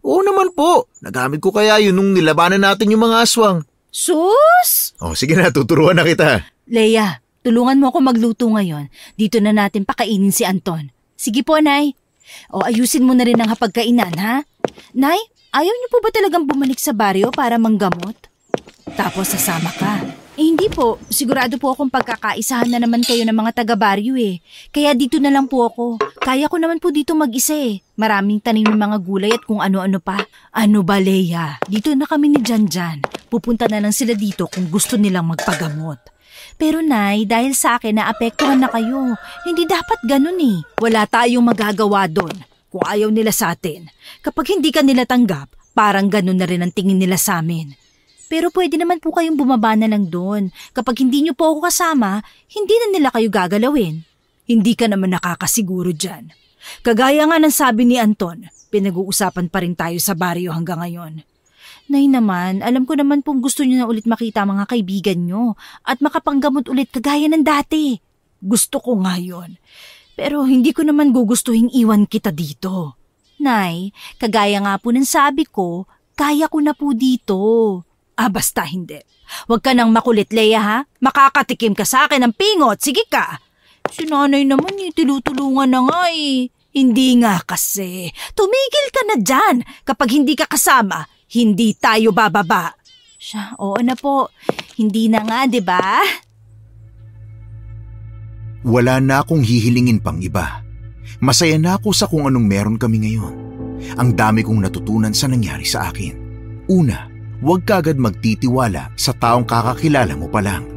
Oo naman po. Nagamit ko kaya yun nung nilabanan natin yung mga aswang. Sus! Oh, sige na, tuturuan na kita. Leia, tulungan mo ako magluto ngayon. Dito na natin pakainin si Anton. Sige po, Nay. O, ayusin mo na rin ang hapagkainan, ha? Nay, ayaw niyo po ba talagang bumalik sa baryo para manggamot? Tapos sasama ka. Hindi po. Sigurado po akong pagkakaisahan na naman kayo ng mga taga-baryo eh. Kaya dito na lang po ako. Kaya ko naman po dito mag-isa eh. Maraming tanim ng mga gulay at kung ano-ano pa. Ano ba, Leia? Dito na kami ni Janjan. Pupunta na lang sila dito kung gusto nilang magpagamot. Pero Nay, dahil sa akin naapektuhan na kayo. Hindi dapat ganun eh. Wala tayong magagawa doon kung ayaw nila sa atin. Kapag hindi ka nila tanggap, parang ganun na rin ang tingin nila sa amin. Pero pwede naman po kayong bumaba na lang doon. Kapag hindi niyo po ako kasama, hindi na nila kayo gagalawin. Hindi ka naman nakakasiguro dyan. Kagaya nga ng sabi ni Anton, pinag-uusapan pa rin tayo sa baryo hanggang ngayon. Nay naman, alam ko naman pong gusto niyo na ulit makita mga kaibigan niyo at makapanggamot ulit kagaya ng dati. Gusto ko nga yun. Pero hindi ko naman gugustuhin iwan kita dito. Nay, kagaya nga po ng sabi ko, kaya ko na po dito. Basta hindi. Huwag ka nang makulit, Leia, ha? Makakatikim ka sa akin ng pingot. Sige ka. Si nanay naman tinutulungan na nga eh. Hindi nga kasi. Tumigil ka na dyan. Kapag hindi ka kasama, hindi tayo bababa. Siya, oo na po. Hindi na nga, di ba? Wala na akong hihilingin pang iba. Masaya na ako sa kung anong meron kami ngayon. Ang dami kong natutunan sa nangyari sa akin. Una, huwag kagad magtitiwala sa taong kakakilala mo pa lang.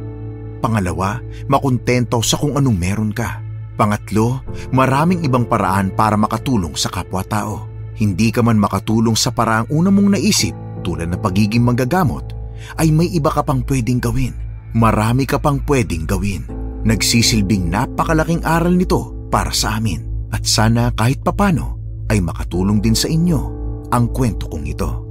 Pangalawa, makontento sa kung anong meron ka. Pangatlo, maraming ibang paraan para makatulong sa kapwa-tao. Hindi ka man makatulong sa paraang una mong naisip tulad ng pagiging manggagamot, ay may iba ka pang pwedeng gawin. Marami ka pang pwedeng gawin. Nagsisilbing napakalaking aral nito para sa amin. At sana kahit papano ay makatulong din sa inyo ang kwento kong ito.